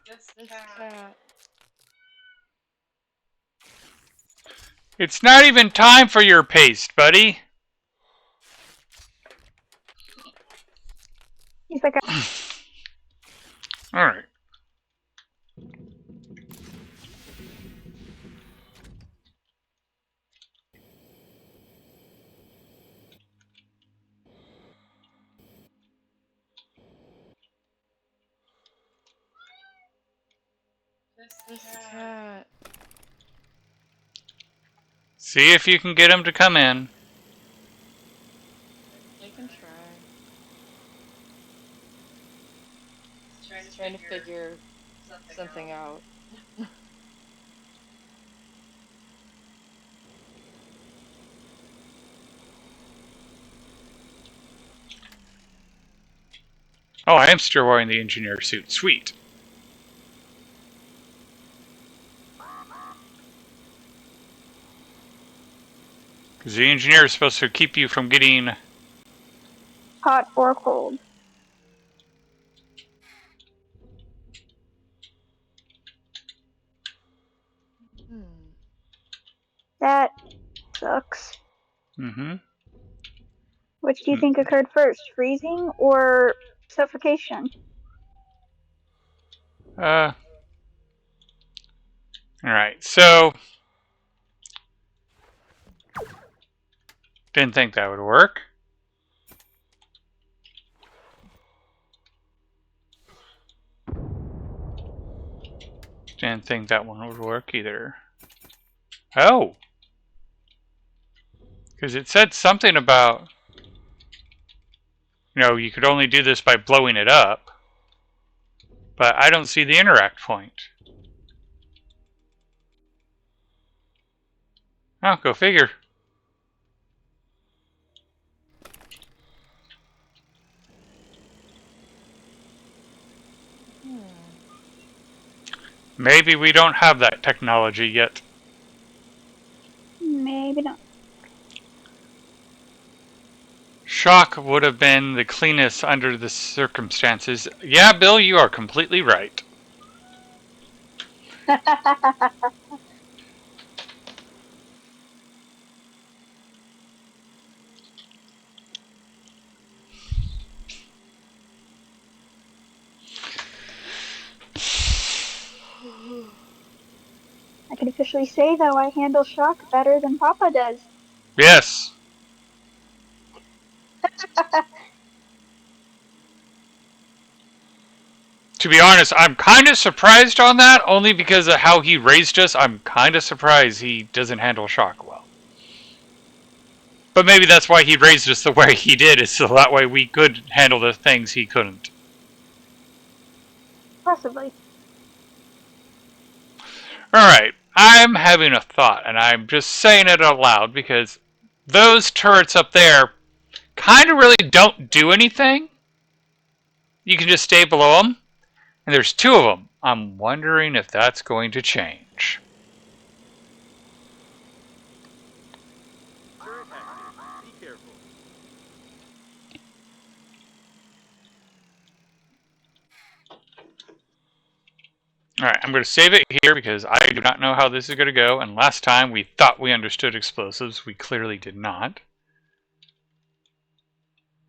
This cat. it's not even time for your paste, buddy. He's like, All right. This cat. See if you can get him to come in. I can try. Just trying to figure something out. Oh, I am still wearing the engineer suit. Sweet. Because the engineer is supposed to keep you from getting... hot or cold. Hmm. That sucks. Mm-hmm. Which do you think occurred first, freezing or suffocation? All right, so... Didn't think that would work. Didn't think that one would work either. Oh! Because it said something about... You know, you could only do this by blowing it up. But I don't see the interact point. Oh, go figure. Hmm. Maybe we don't have that technology yet. Maybe not. Shock would have been the cleanest under the circumstances. Yeah, Bill, you are completely right. I can officially say, though, I handle shock better than Papa does. Yes. To be honest, I'm kind of surprised on that, only because of how he raised us. I'm kind of surprised he doesn't handle shock well. But maybe that's why he raised us the way he did, is so that way we could handle the things he couldn't. Possibly. Alright, I'm having a thought, and I'm just saying it out loud because those turrets up there kind of really don't do anything. You can just stay below them, and there's 2 of them. I'm wondering if that's going to change. Turret active. Be careful. Alright, I'm going to save it here because I do not know how this is going to go, and last time we thought we understood explosives. We clearly did not.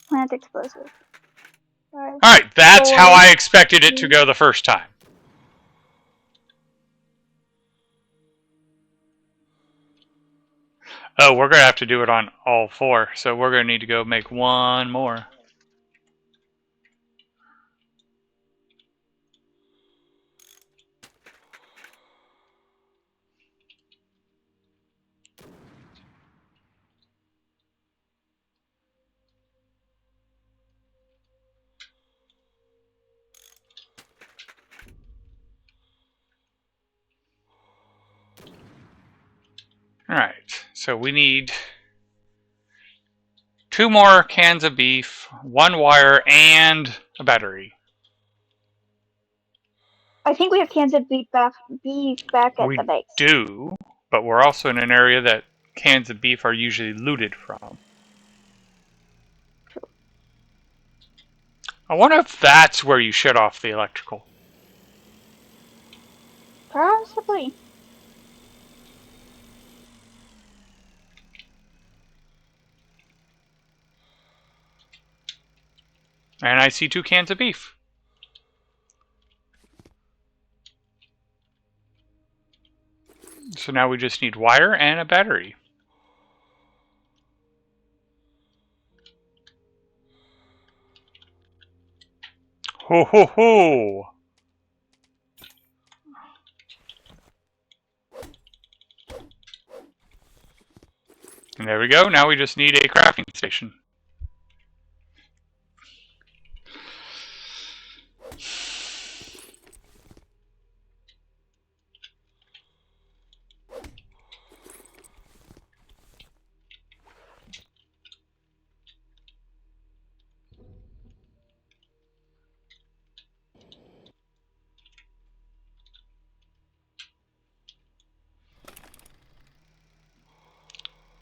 Plant explosive. 5, Alright, that's 4, how I expected it to 3. go the first time. Oh, we're going to have to do it on all 4, so we're going to need to go make 1 more. Alright, so we need 2 more cans of beef, 1 wire, and a battery. I think we have cans of beef back at the We base. do, but we're also in an area that cans of beef are usually looted from. True. I wonder if that's where you shut off the electrical. Possibly. And I see 2 cans of beef. So now we just need wire and a battery. Ho ho ho! And there we go. Now we just need a crafting station.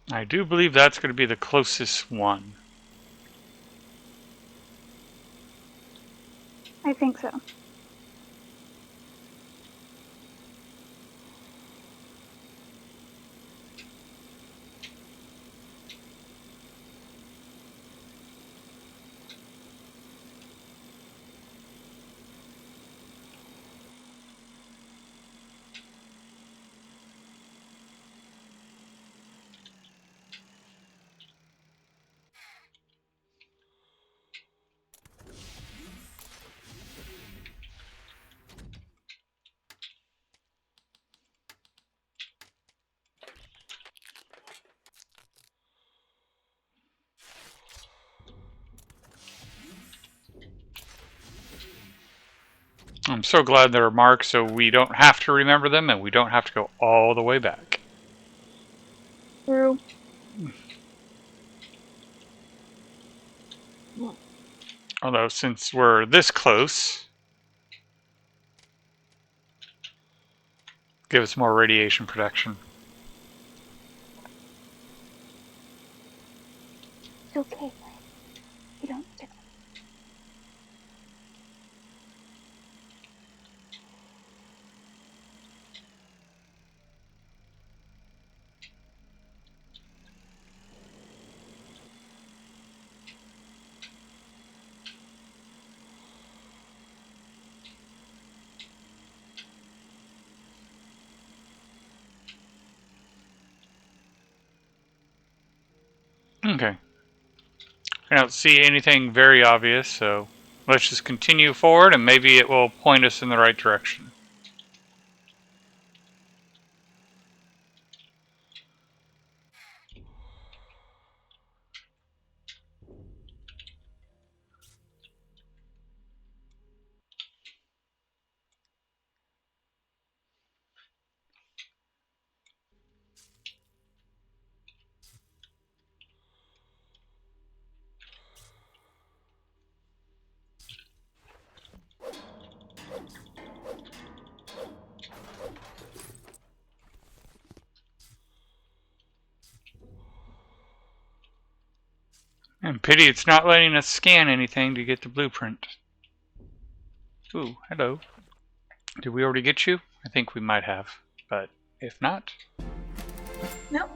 I do believe that's going to be the closest one. I think so. I'm so glad they're marked so we don't have to remember them and we don't have to go all the way back. True. Although, since we're this close, give us more radiation protection. It's okay. You don't need to. Okay. I don't see anything very obvious, so let's just continue forward and maybe it will point us in the right direction. And pity it's not letting us scan anything to get the blueprint. Ooh, hello. Did we already get you? I think we might have, but if not... Nope.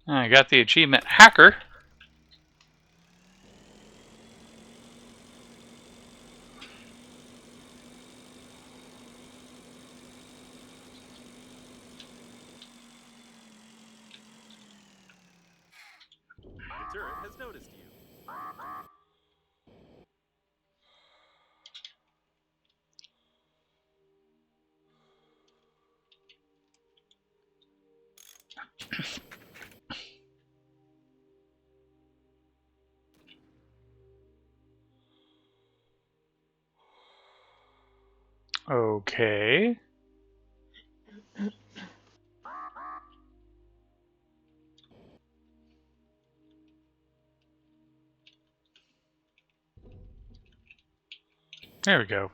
I got the achievement Hacker. The turret has noticed you. Okay. There we go.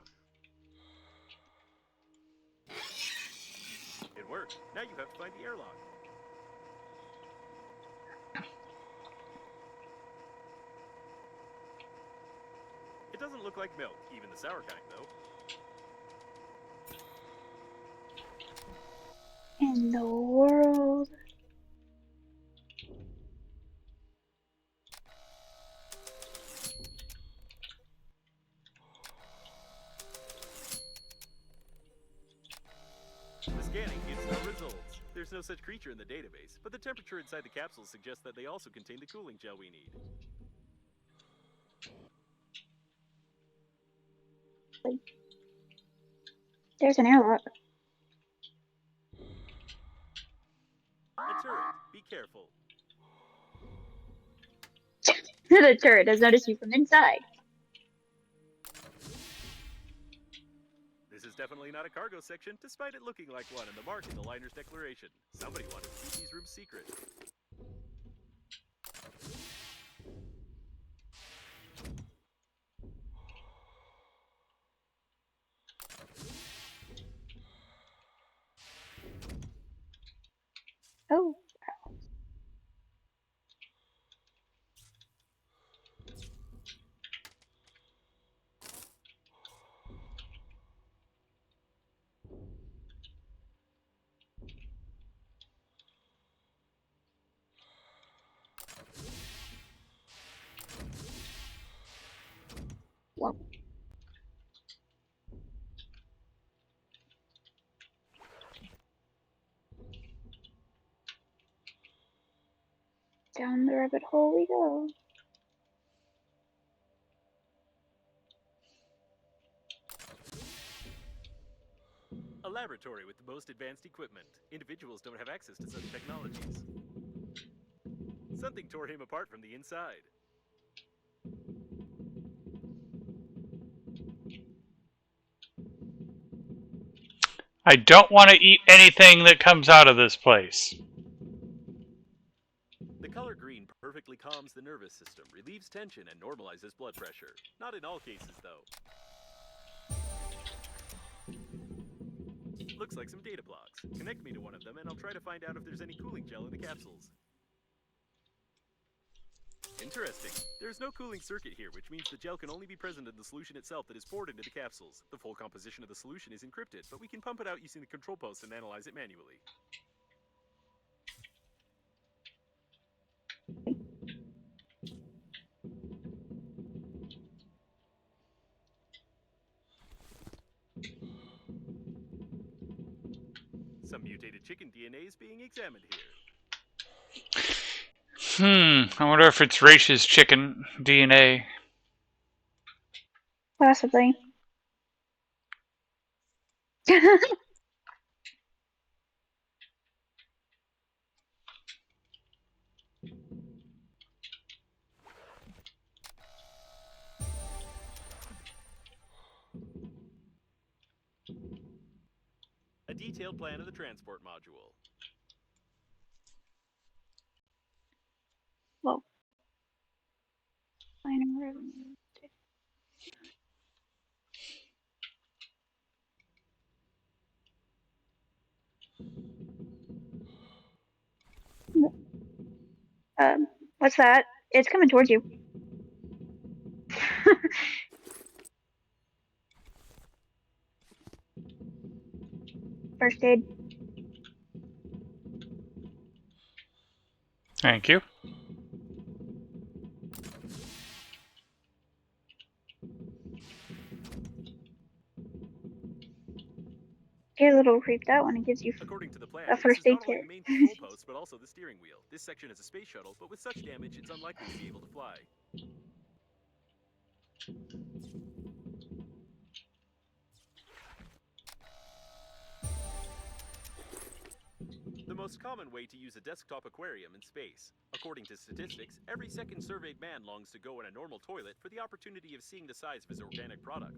It worked. Now you have to find the airlock. It doesn't look like milk, even the sour kind, though. In the world. The scanning gives no results. There's no such creature in the database, but the temperature inside the capsules suggests that they also contain the cooling gel we need. There's an airlock. A turret. Be careful. The turret has noticed you from inside. This is definitely not a cargo section, despite it looking like one and the mark in the liner's declaration. Somebody wanted to keep these rooms secret. Oh. Whoa. Down the rabbit hole we go. A laboratory with the most advanced equipment. Individuals don't have access to such technologies. Something tore him apart from the inside. I don't want to eat anything that comes out of this place. The color green perfectly calms the nervous system, relieves tension, and normalizes blood pressure. Not in all cases, though. Looks like some data blocks. Connect me to one of them, and I'll try to find out if there's any cooling gel in the capsules. Interesting. There's no cooling circuit here, which means the gel can only be present in the solution itself that is poured into the capsules. The full composition of the solution is encrypted, but we can pump it out using the control post and analyze it manually. Some mutated chicken DNA is being examined here. I wonder if it's Raish's chicken DNA. Possibly. A detailed plan of the transport module. Whoa. Minor revenue. What's that? It's coming towards you. First aid. Thank you. Get a little creeped out when it gives you According to the plan, a this first is aid not only kit. the main control post, but also the steering wheel. This section is a space shuttle, but with such damage, it's unlikely to be able to fly. The most common way to use a desktop aquarium in space. According to statistics, every second surveyed man longs to go in a normal toilet for the opportunity of seeing the size of his organic product.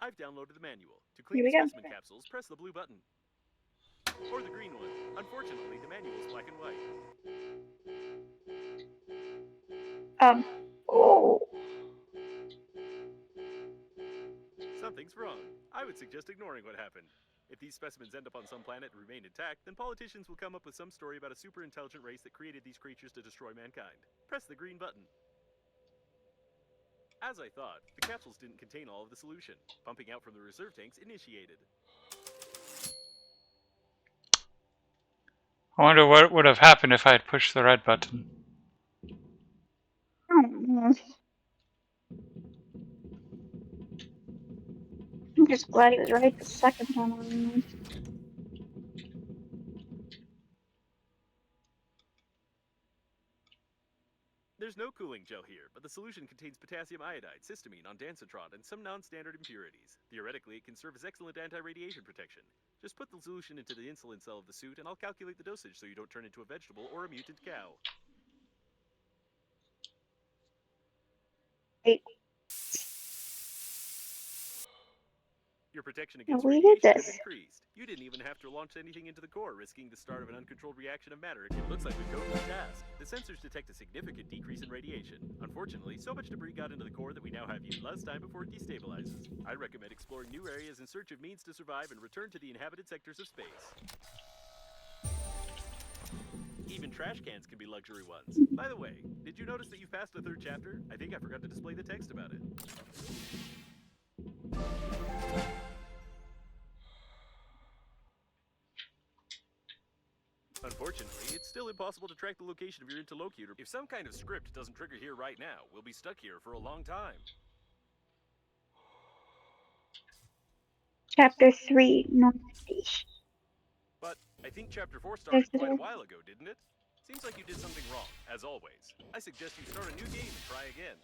I've downloaded the manual. To clean Here we the go. specimen capsules, press the blue button. Or the green one. Unfortunately, the manual's black and white. Oh. Something's wrong. I would suggest ignoring what happened. If these specimens end up on some planet and remain intact, then politicians will come up with some story about a super intelligent race that created these creatures to destroy mankind. Press the green button. As I thought, the capsules didn't contain all of the solution. Pumping out from the reserve tanks initiated. I wonder what would have happened if I had pushed the red button. I'm just glad he was right the second time around. There's no cooling gel here, but the solution contains potassium iodide, cysteamine, ondansetron, and some non-standard impurities. Theoretically, it can serve as excellent anti-radiation protection. Just put the solution into the insulin cell of the suit, and I'll calculate the dosage so you don't turn into a vegetable or a mutant cow. Wait, Your protection no, against we did radiation has this. increased. You didn't even have to launch anything into the core, risking the start of an uncontrolled reaction of matter. It looks like we've coded the task. The sensors detect a significant decrease in radiation. Unfortunately, so much debris got into the core that we now have used less time before it destabilizes. I recommend exploring new areas in search of means to survive and return to the inhabited sectors of space. Even trash cans can be luxury ones. By the way, did you notice that you've passed the third chapter? I think I forgot to display the text about it. Unfortunately, it's still impossible to track the location of your interlocutor. If some kind of script doesn't trigger here right now, we'll be stuck here for a long time. Chapter 3, Normandy. But I think Chapter 4 There's started the quite a door. while ago, didn't it? Seems like you did something wrong, as always. I suggest you start a new game and try again.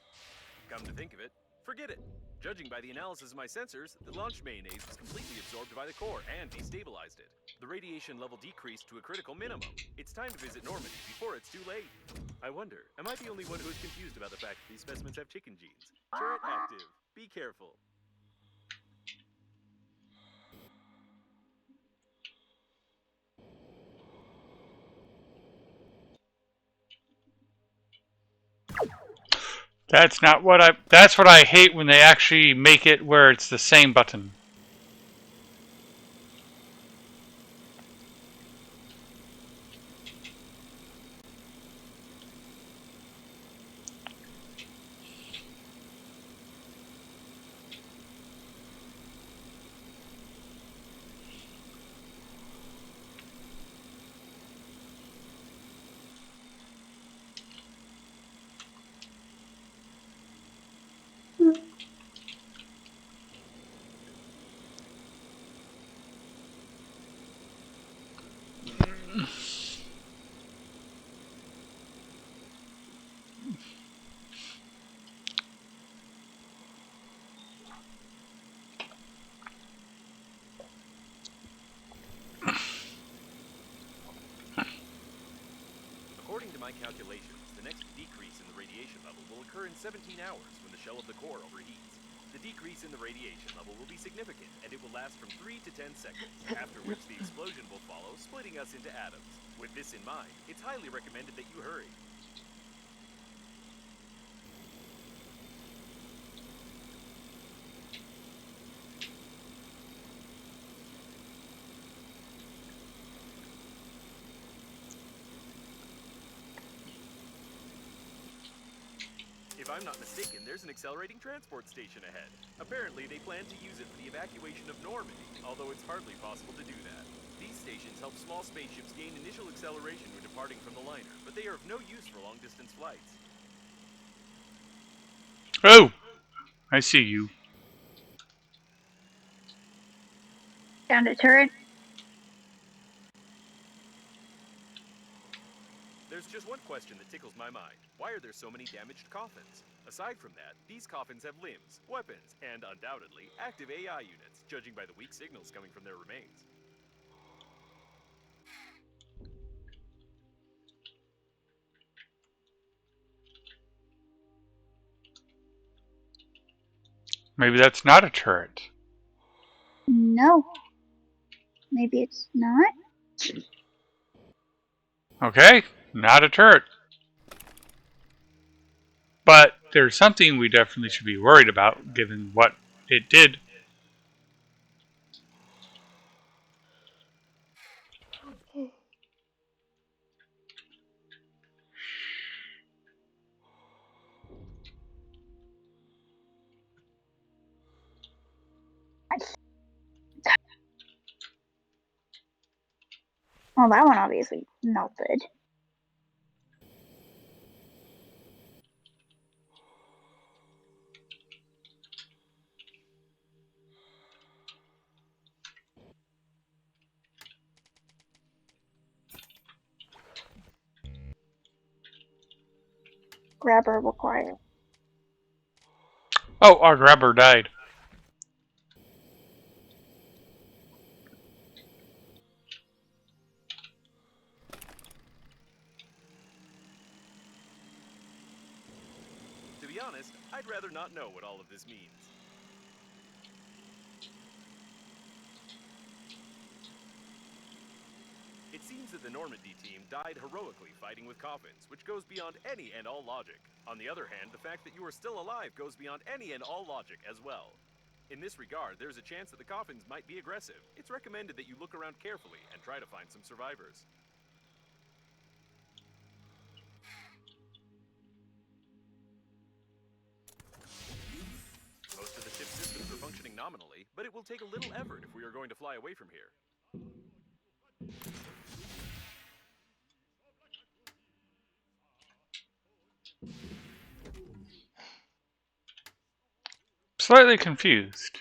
Come to think of it, forget it. Judging by the analysis of my sensors, the launch mayonnaise was completely absorbed by the core and destabilized it. The radiation level decreased to a critical minimum. It's time to visit Normandy before it's too late. I wonder, am I the only one who is confused about the fact that these specimens have chicken genes? Turret active. Be careful. That's not what I... That's what I hate when they actually make it where it's the same button. According to my calculations, the next decrease in the radiation level will occur in 17 hours when the shell of the core overheats. The decrease in the radiation level will be significant, and it will last from 3 to 10 seconds, after which the explosion will follow, splitting us into atoms. With this in mind, it's highly recommended that you hurry. If I'm not mistaken, there's an accelerating transport station ahead. Apparently, they plan to use it for the evacuation of Normandy, although it's hardly possible to do that. These stations help small spaceships gain initial acceleration when departing from the liner, but they are of no use for long-distance flights. Oh! I see you. Found a turret. There's just one question that tickles my mind. Why are there so many damaged coffins? Aside from that, these coffins have limbs, weapons, and undoubtedly active AI units, judging by the weak signals coming from their remains. Maybe that's not a turret. No. Maybe it's not. Okay, not a turret. But there's something we definitely should be worried about, given what it did. Well, that one obviously melted. Grabber required. Oh, our grabber died. To be honest, I'd rather not know what all of this means. It seems that the Normandy team died heroically fighting with coffins, which goes beyond any and all logic. On the other hand, the fact that you are still alive goes beyond any and all logic as well. In this regard, there's a chance that the coffins might be aggressive. It's recommended that you look around carefully and try to find some survivors. Most of the ship's systems are functioning nominally, but it will take a little effort if we are going to fly away from here. Slightly confused.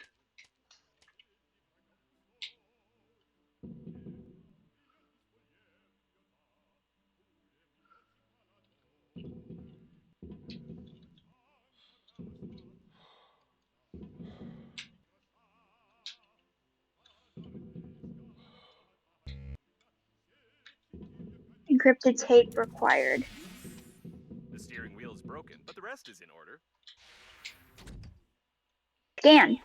Encrypted tape required. The steering wheel is broken, but the rest is in order. Scan.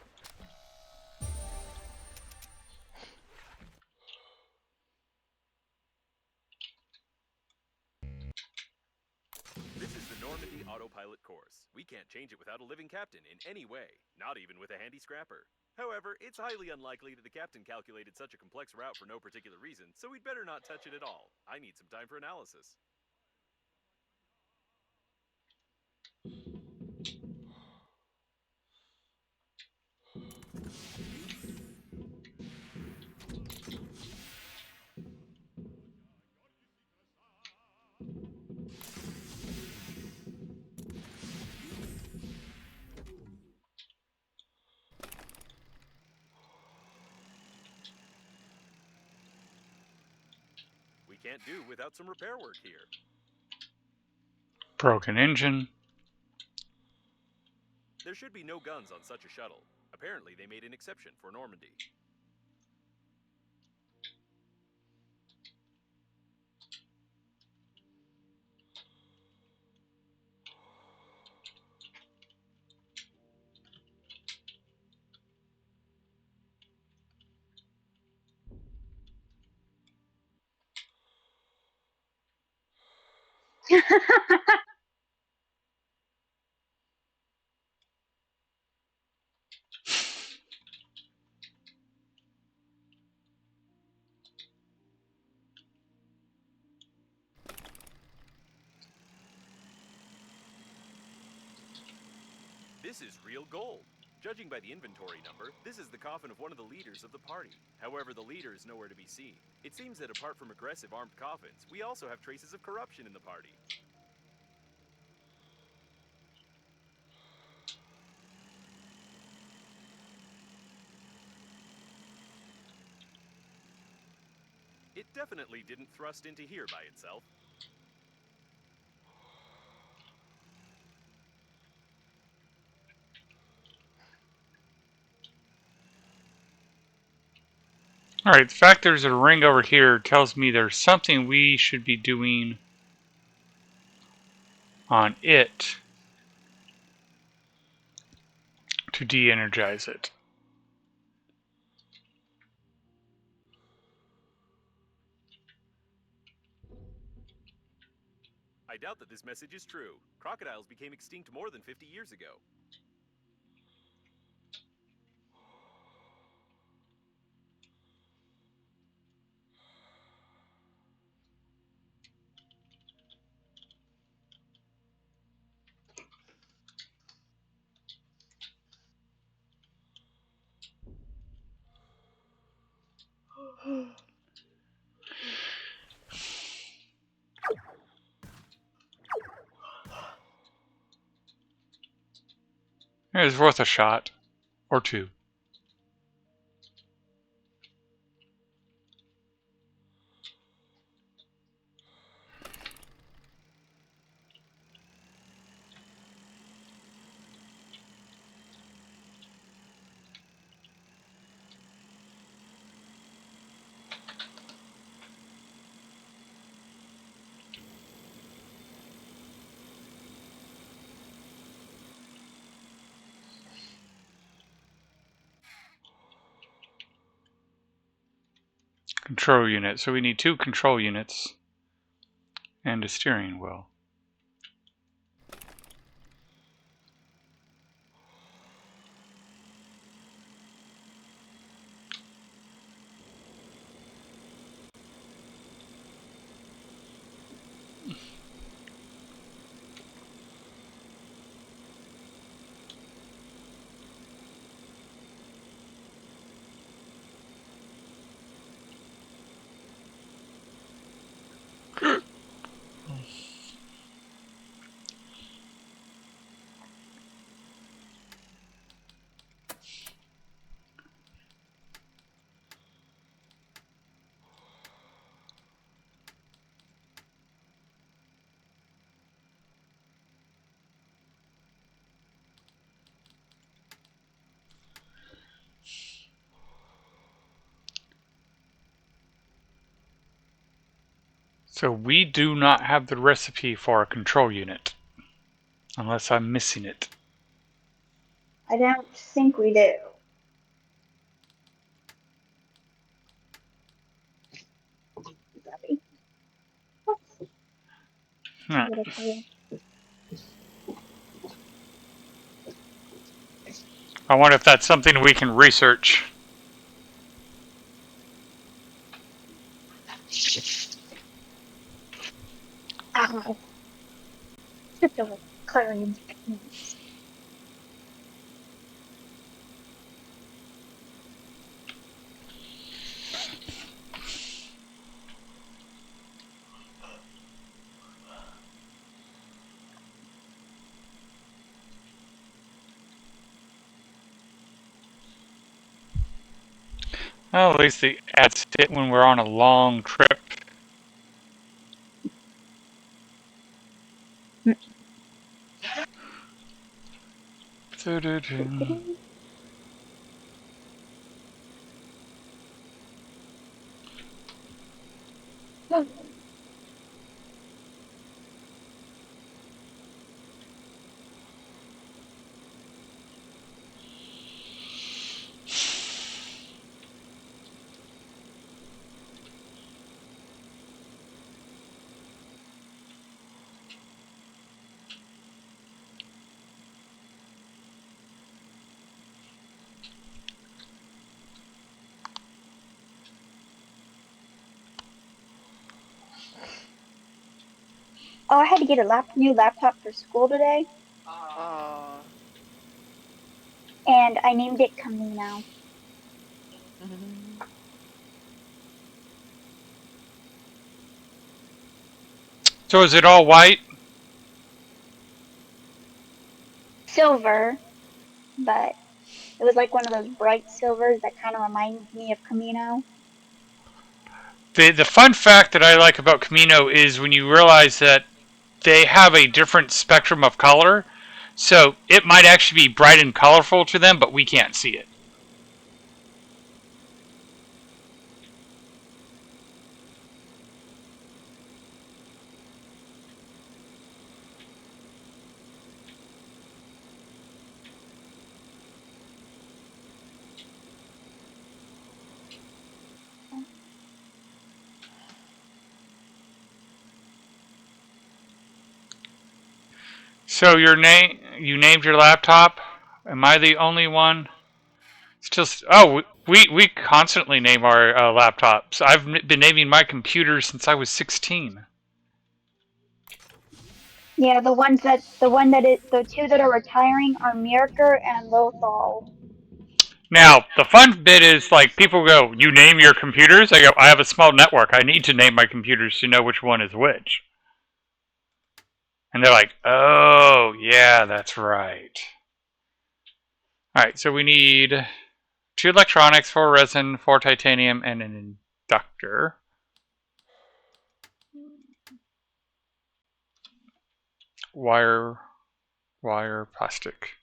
This is the Normandy autopilot course. We can't change it without a living captain in any way, not even with a handy scrapper. However, it's highly unlikely that the captain calculated such a complex route for no particular reason, so we'd better not touch it at all. I need some time for analysis. We can't do without some repair work here. Broken engine. There should be no guns on such a shuttle. Apparently, they made an exception for Normandy. This is real gold. Judging by the inventory number, this is the coffin of one of the leaders of the party. However, the leader is nowhere to be seen. It seems that apart from aggressive armed coffins, we also have traces of corruption in the party. It definitely didn't thrust into here by itself. Alright, the fact there's a ring over here tells me there's something we should be doing on it to de-energize it. I doubt that this message is true. Crocodiles became extinct more than 50 years ago. It was worth a shot. Or two. Control unit. So we need 2 control units and a steering wheel. So we do not have the recipe for a control unit. Unless I'm missing it. I don't think we do. Sorry. Right. I wonder if that's something we can research. Ow. Tripped over Clarion's pants. Well, at least the ads hit when we're on a long trip. Oh, I had to get a new laptop for school today, and I named it Camino. So is it all white? Silver, but it was like one of those bright silvers that kind of reminds me of Camino. The fun fact that I like about Camino is when you realize that they have a different spectrum of color. So it might actually be bright and colorful to them, but we can't see it. So you named your laptop. Am I the only one? Still, we constantly name our laptops. I've been naming my computer since I was 16. Yeah, the two that are retiring are Mirker and Lothal. Now, the fun bit is like people go, "You name your computers?" I go, "I have a small network. I need to name my computers to know which one is which." And they're like, "Oh, yeah, that's right." All right, so we need 2 electronics, 4 resin, 4 titanium, and an inductor. Wire, plastic.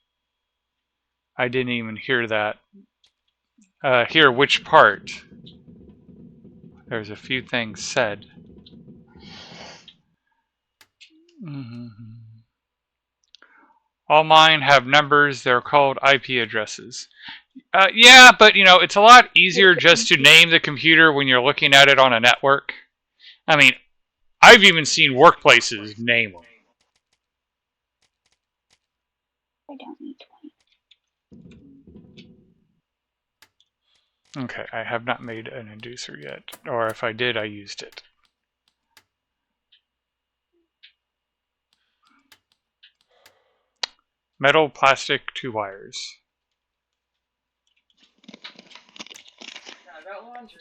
I didn't even hear that. Hear which part? There's a few things said. All mine have numbers. They're called IP addresses. Yeah, but it's a lot easier just to name the computer when you're looking at it on a network. I mean, I've even seen workplaces name them. I don't need 20. Okay, I have not made an inducer yet. Or if I did, I used it. Metal, plastic, 2 wires. I got laundry.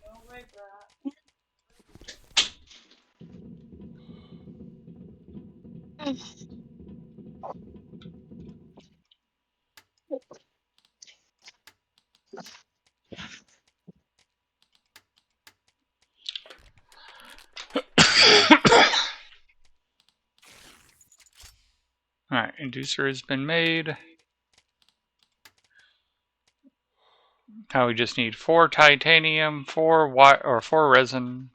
No way, brat. Alright, inducer has been made. Now we just need 4 titanium, 4 resin,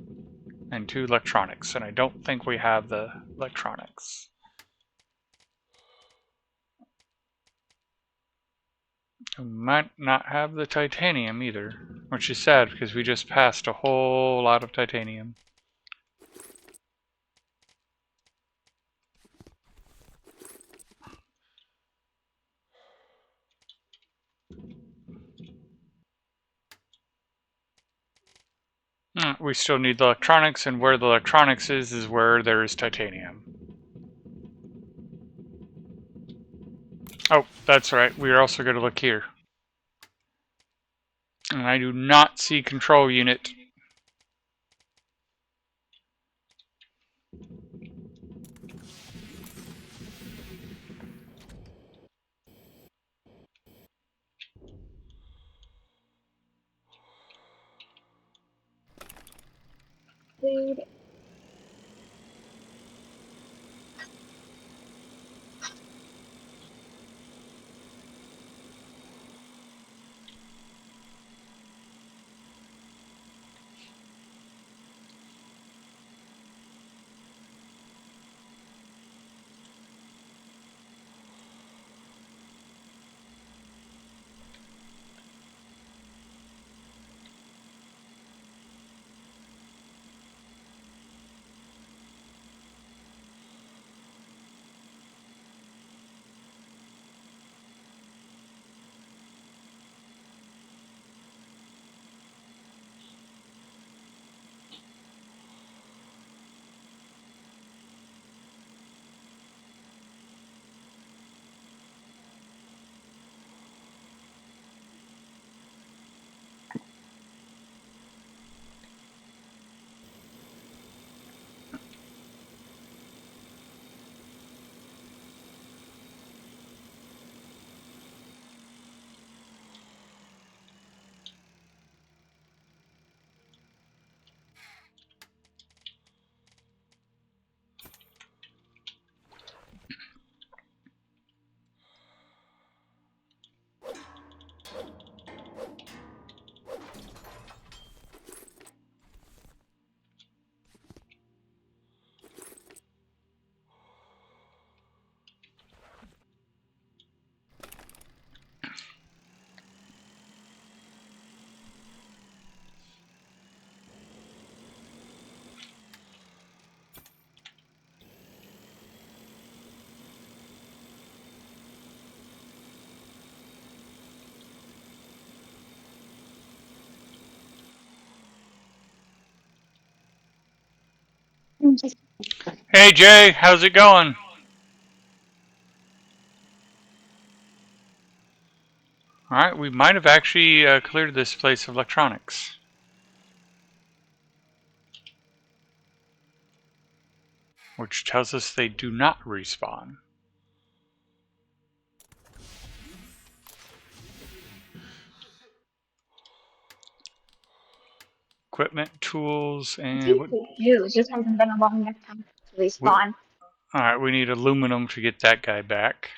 and 2 electronics. And I don't think we have the electronics. We might not have the titanium either, which is sad because we just passed a whole lot of titanium. We still need the electronics, and where the electronics is where there is titanium. Oh, that's right. We are also going to look here. And I do not see control unit. Dude. Hey Jay, how's it going? Alright, we might have actually cleared this place of electronics. Which tells us they do not respawn. Equipment, tools, I and think what? they do. It just hasn't been a long enough time to respawn. Alright, we need aluminum to get that guy back.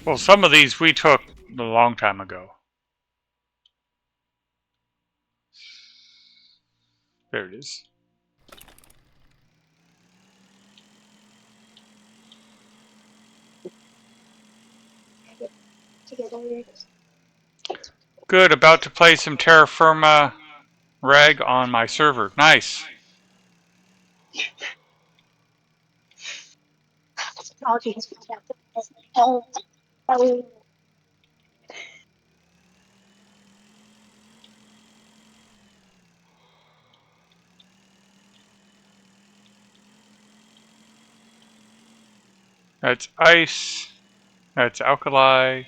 Well, some of these we took a long time ago. There it is. Good, about to play some terra firma reg on my server. Nice. Technology has found out that there's no- Oh, That's ice. That's alkali.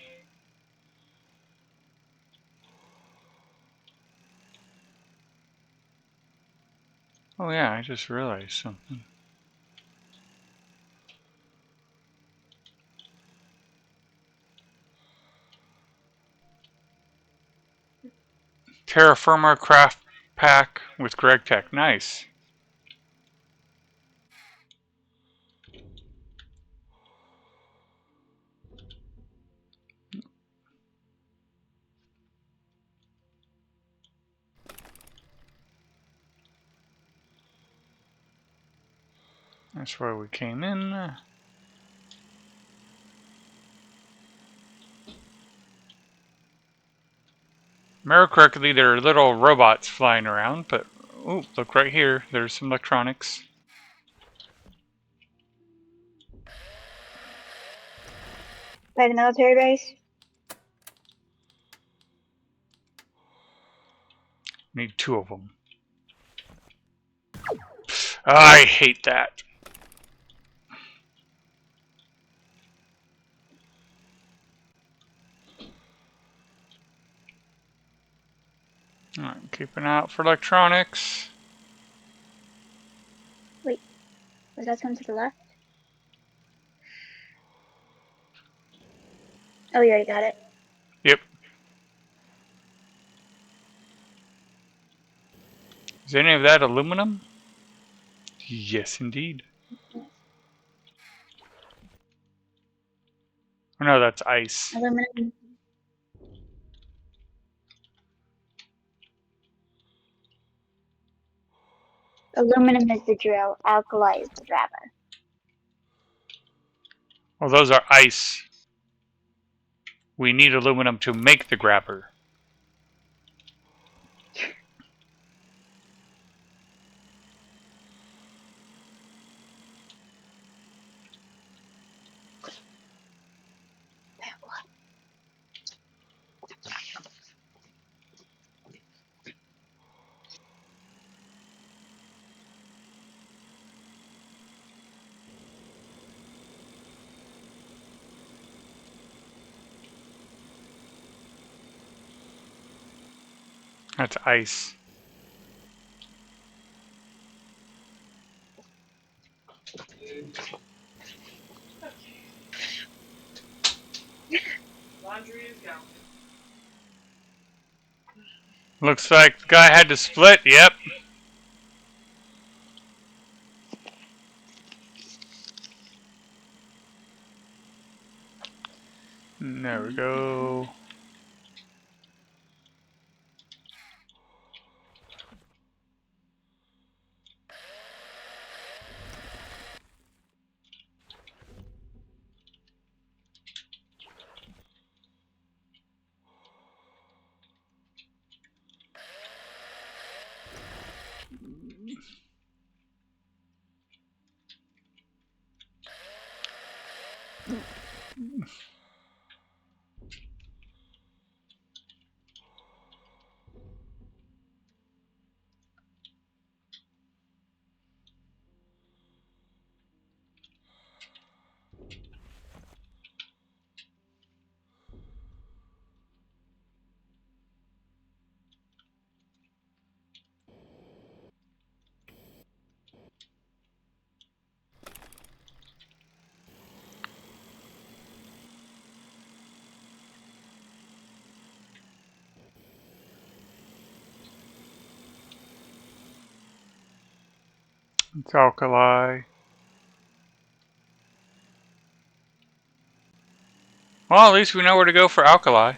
Oh yeah, I just realized something. Terra firma craft pack with Greg Tech. Nice. That's where we came in. Remember correctly, there are little robots flying around, but ooh, look right here. There's some electronics. by the military base. Need 2 of them. I hate that. Alright, keep an eye out for electronics. Wait, was that one to the left? Oh, you already got it. Yep. Is any of that aluminum? Yes, indeed. Oh no, that's ice. Aluminum. Aluminum is the drill. Alkali is the grabber. Well, those are ice. We need aluminum to make the grabber. That's ice. Looks like the guy had to split. Yep. There we go. It's alkali. Well, at least we know where to go for alkali.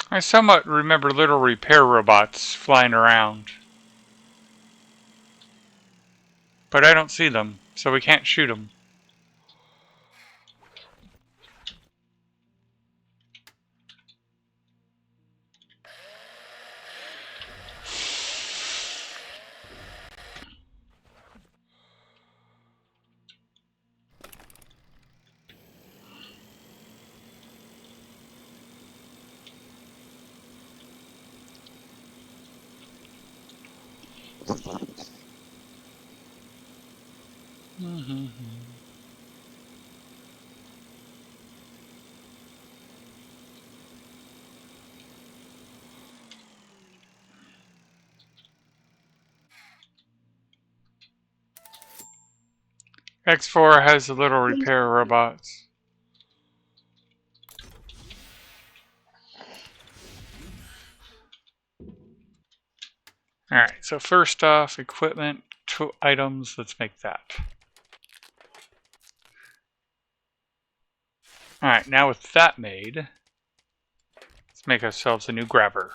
I somewhat remember little repair robots flying around. But I don't see them, so we can't shoot them. X4 has the little repair robots. Alright, so first off, equipment, items, let's make that. Alright, now with that made, let's make ourselves a new grabber.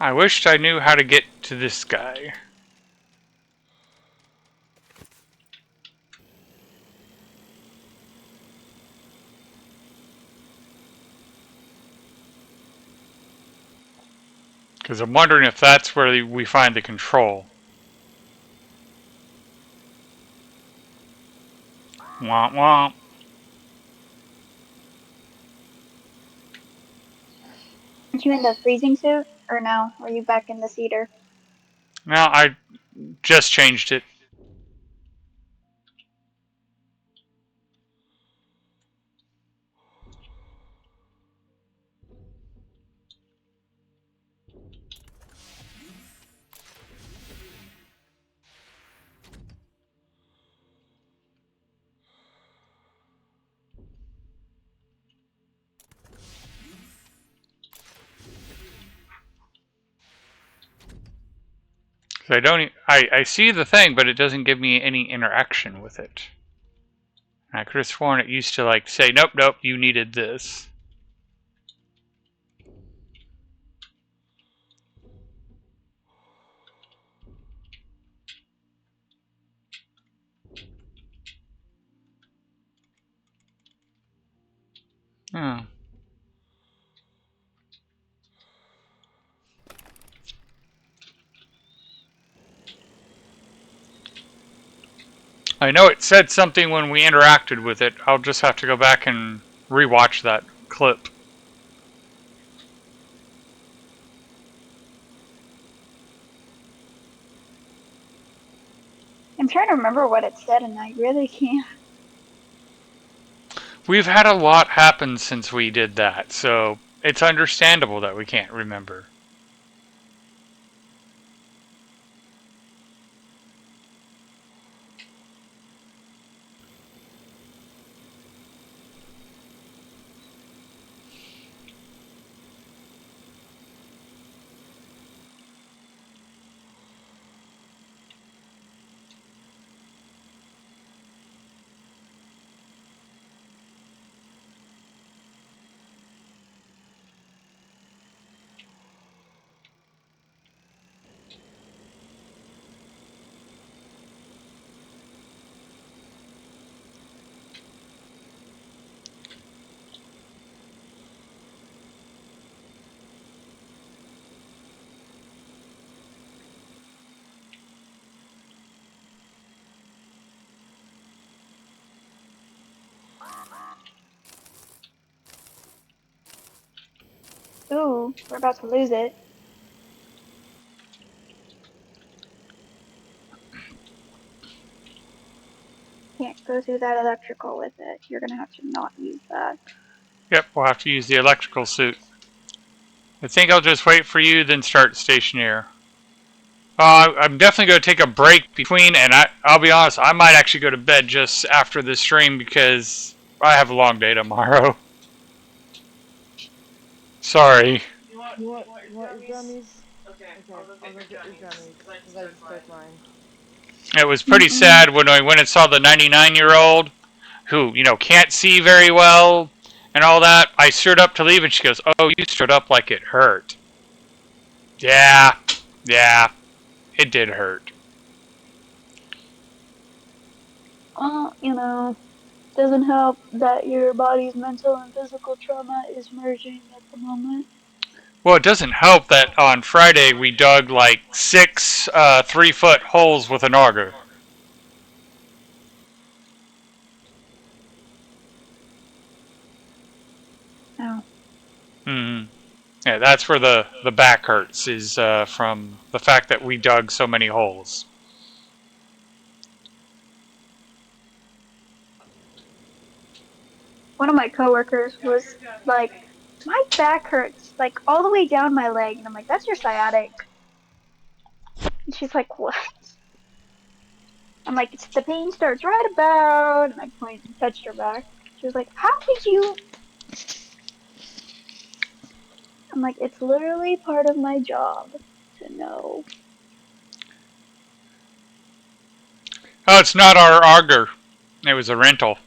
I wished I knew how to get to this guy. Because I'm wondering if that's where we find the control. Womp womp. Aren't you in the freezing suit? Or no? Are you back in the cedar? Now, I just changed it. I don't. I see the thing, but it doesn't give me any interaction with it. I could have sworn it used to like say, "Nope, nope, you needed this." Oh. I know it said something when we interacted with it. I'll just have to go back and rewatch that clip. I'm trying to remember what it said and I really can't. We've had a lot happen since we did that, so it's understandable that we can't remember. Ooh, we're about to lose it. Can't go through that electrical with it. You're gonna have to not use that. Yep, we'll have to use the electrical suit. I think I'll just wait for you, then start stationary. I'm definitely going to take a break between, and I'll be honest, I might actually go to bed just after this stream because I have a long day tomorrow. Sorry. You want your gummies? Okay, I'll go get your gummies, because I just took mine. It was pretty Mm-mm. sad when I went and saw the 99-year-old who, can't see very well and all that. I stood up to leave, and she goes, "Oh, you stood up like it hurt." Yeah, yeah, it did hurt. Doesn't help that your body's mental and physical trauma is merging at the moment. Well, it doesn't help that on Friday we dug like 6 3-foot holes with an auger. Oh. Mm-hmm. Yeah, that's where the back hurts, is from the fact that we dug so many holes. One of my coworkers was like, my back hurts, like all the way down my leg. And I'm like, that's your sciatic. And she's like, what? I'm like, it's the pain starts right about. And I point and touched her back. She was like, how did you? I'm like, it's literally part of my job to know. Oh, it's not our auger. It was a rental.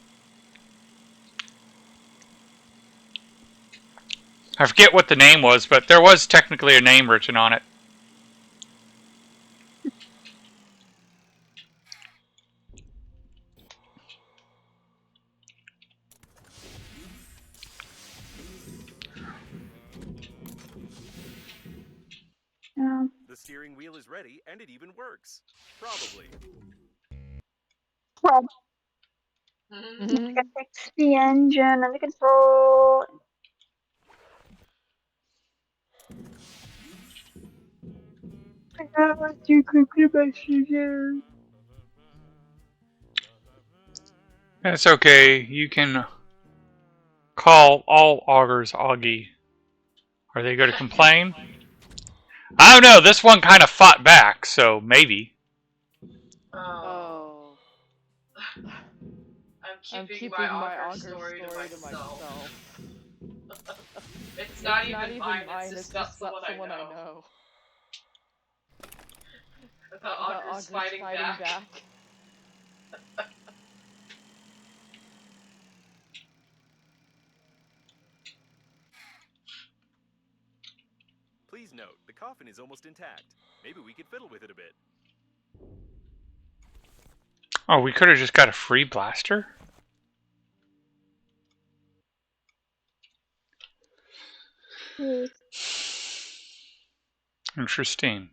I forget what the name was, but there was technically a name written on it. Um, The steering wheel is ready, and it even works. Probably. well, I Mm-hmm. gotta fix the engine and the control. I got to cook the messages. That's okay. You can call all augers Augie. Are they going to complain? I don't know. This one kind of fought back, so maybe. Oh. I'm keeping my auger story to myself. It's not even mine, it's just someone I know. The auger's fighting back. Please note, the coffin is almost intact. Maybe we could fiddle with it a bit. Oh, we could have just got a free blaster? Interesting.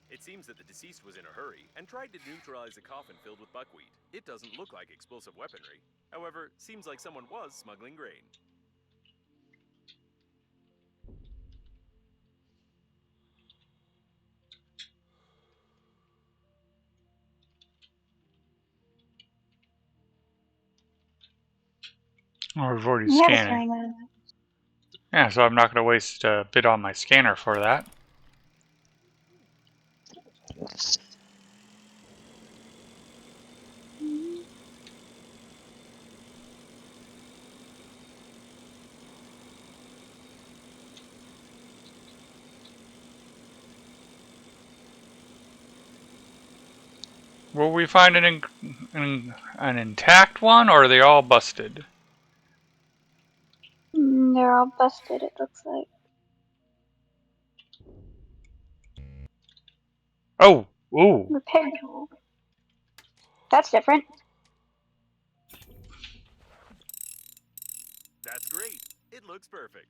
It seems that the deceased was in a hurry and tried to neutralize a coffin filled with buckwheat. It doesn't look like explosive weaponry. However, seems like someone was smuggling grain. Oh, we've already You had a scanned it. swing on Yeah, so I'm not going to waste a bit on my scanner for that. Will we find an intact one, or are they all busted? They're all busted, it looks like. Oh, ooh. Repair tool. That's different. That's great. It looks perfect.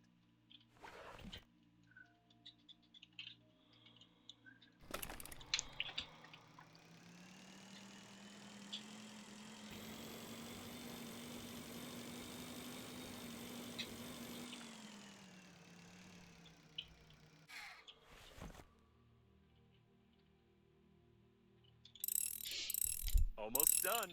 Almost done.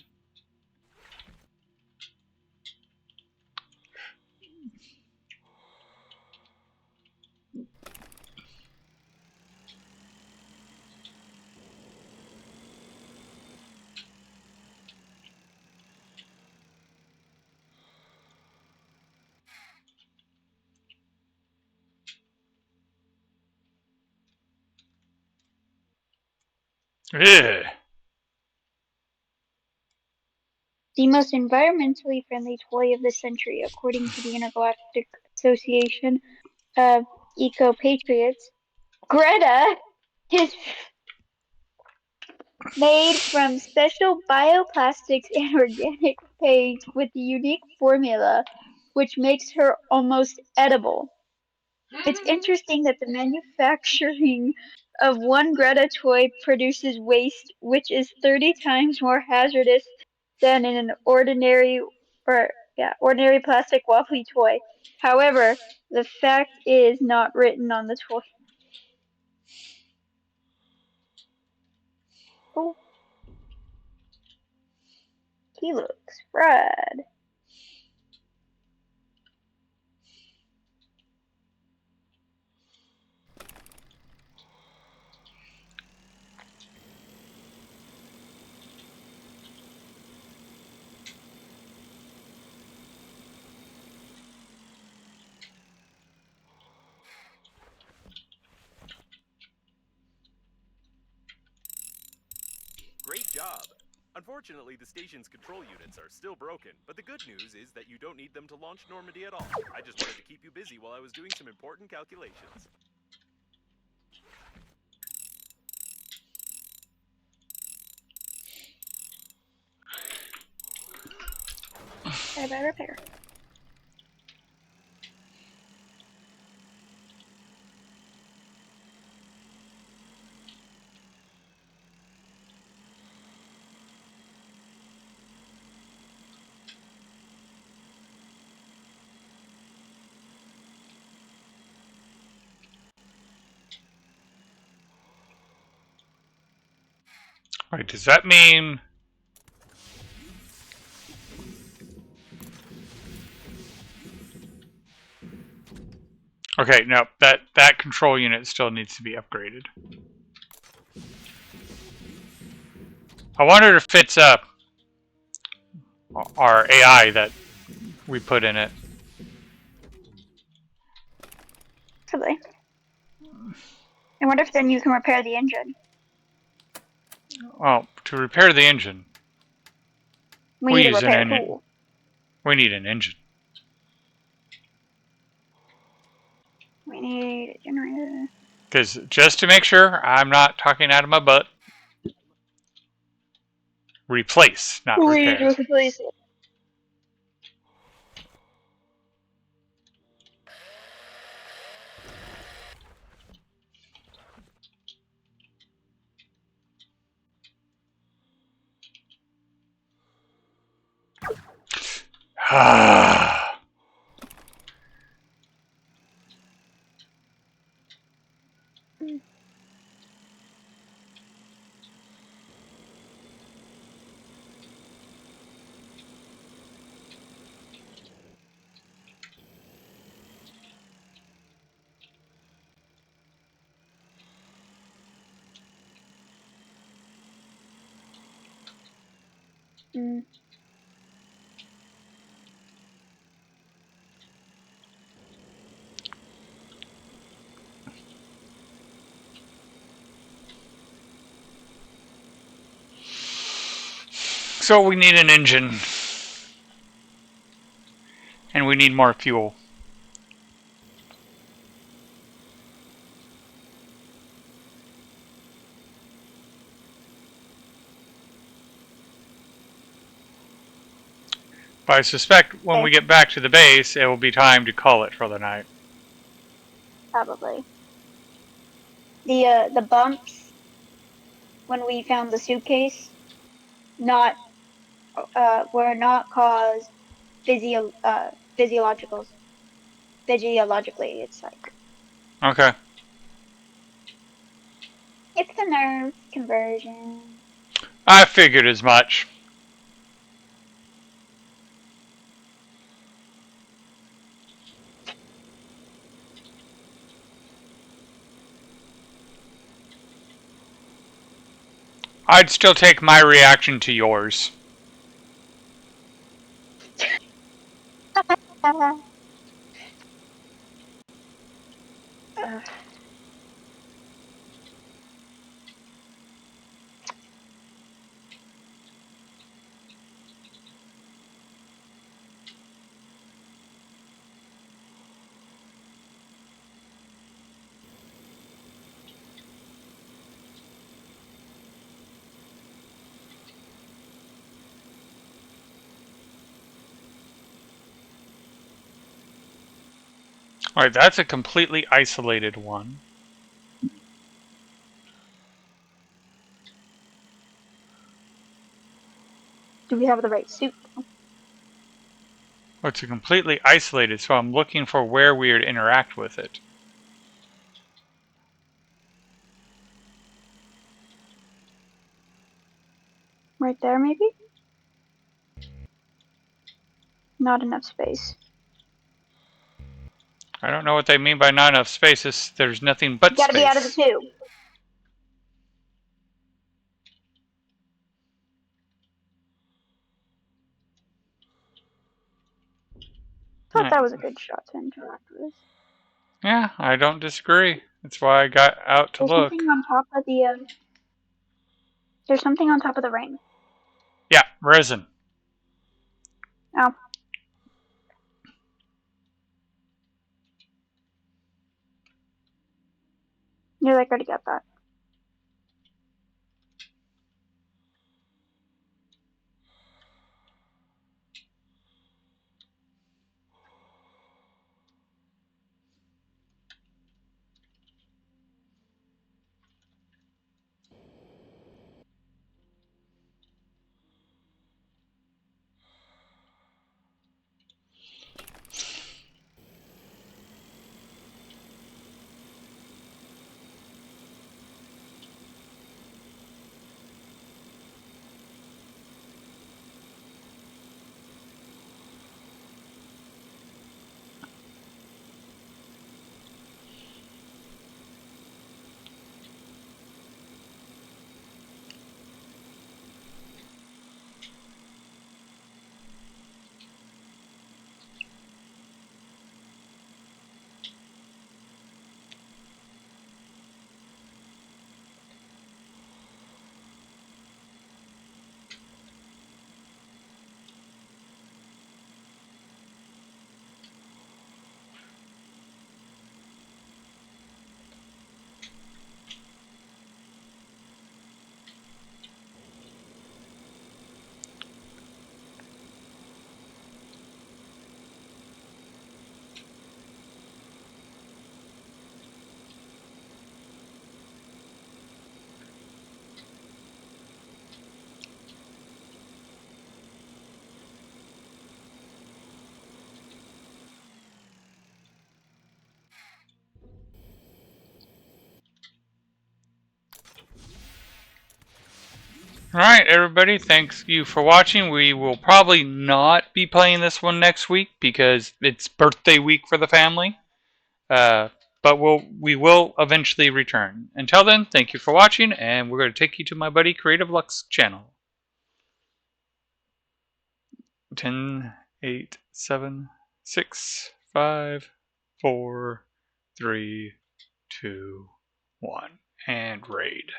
Ugh. The most environmentally friendly toy of the century, according to the Intergalactic Association of Eco Patriots. Greta is made from special bioplastics and organic paint with a unique formula which makes her almost edible. It's interesting that the manufacturing of one Greta toy produces waste which is 30 times more hazardous than in an ordinary plastic wobbly toy. However, the fact is not written on the toy. Oh, he looks fried. Great job. Unfortunately, the station's control units are still broken, but the good news is that you don't need them to launch Normandy at all. I just wanted to keep you busy while I was doing some important calculations. Bye repair. Wait, does that mean... Okay, no, that control unit still needs to be upgraded. I wonder if it's our AI that we put in it. Possibly. I wonder if then you can repair the engine. Well, to repair the engine, We we need a use an repair engine. tool. We need an engine. We need a generator. Because just to make sure I'm not talking out of my butt, replace, not We need repair. to replace it. Mm. So we need an engine. And we need more fuel. But I suspect when we Okay, get back to the base, it will be time to call it for the night. probably. The bumps when we found the suitcase not were not caused physiologicals. Physiologically, it's like Okay. it's the nerve conversion. I figured as much. I'd still take my reaction to yours. Alright, that's a completely isolated one. Do we have the right suit? Oh, it's a completely isolated, so I'm looking for where we would interact with it. Right there, maybe? Not enough space. I don't know what they mean by not enough spaces. There's nothing You but gotta be out of the space. tube. Thought Alright. that was a good shot to interact with. Yeah, I don't disagree. That's why I got out to There's something look. on top of the. There's something on top of the ring. Yeah, resin. Oh. You're like, already got that. Alright, everybody, thanks you for watching. We will probably not be playing this one next week because it's birthday week for the family. But we will eventually return. Until then, thank you for watching, and we're going to take you to my buddy Creative Lux channel. 10, 8, 7, 6, 5, 4, 3, 2, 1, and raid.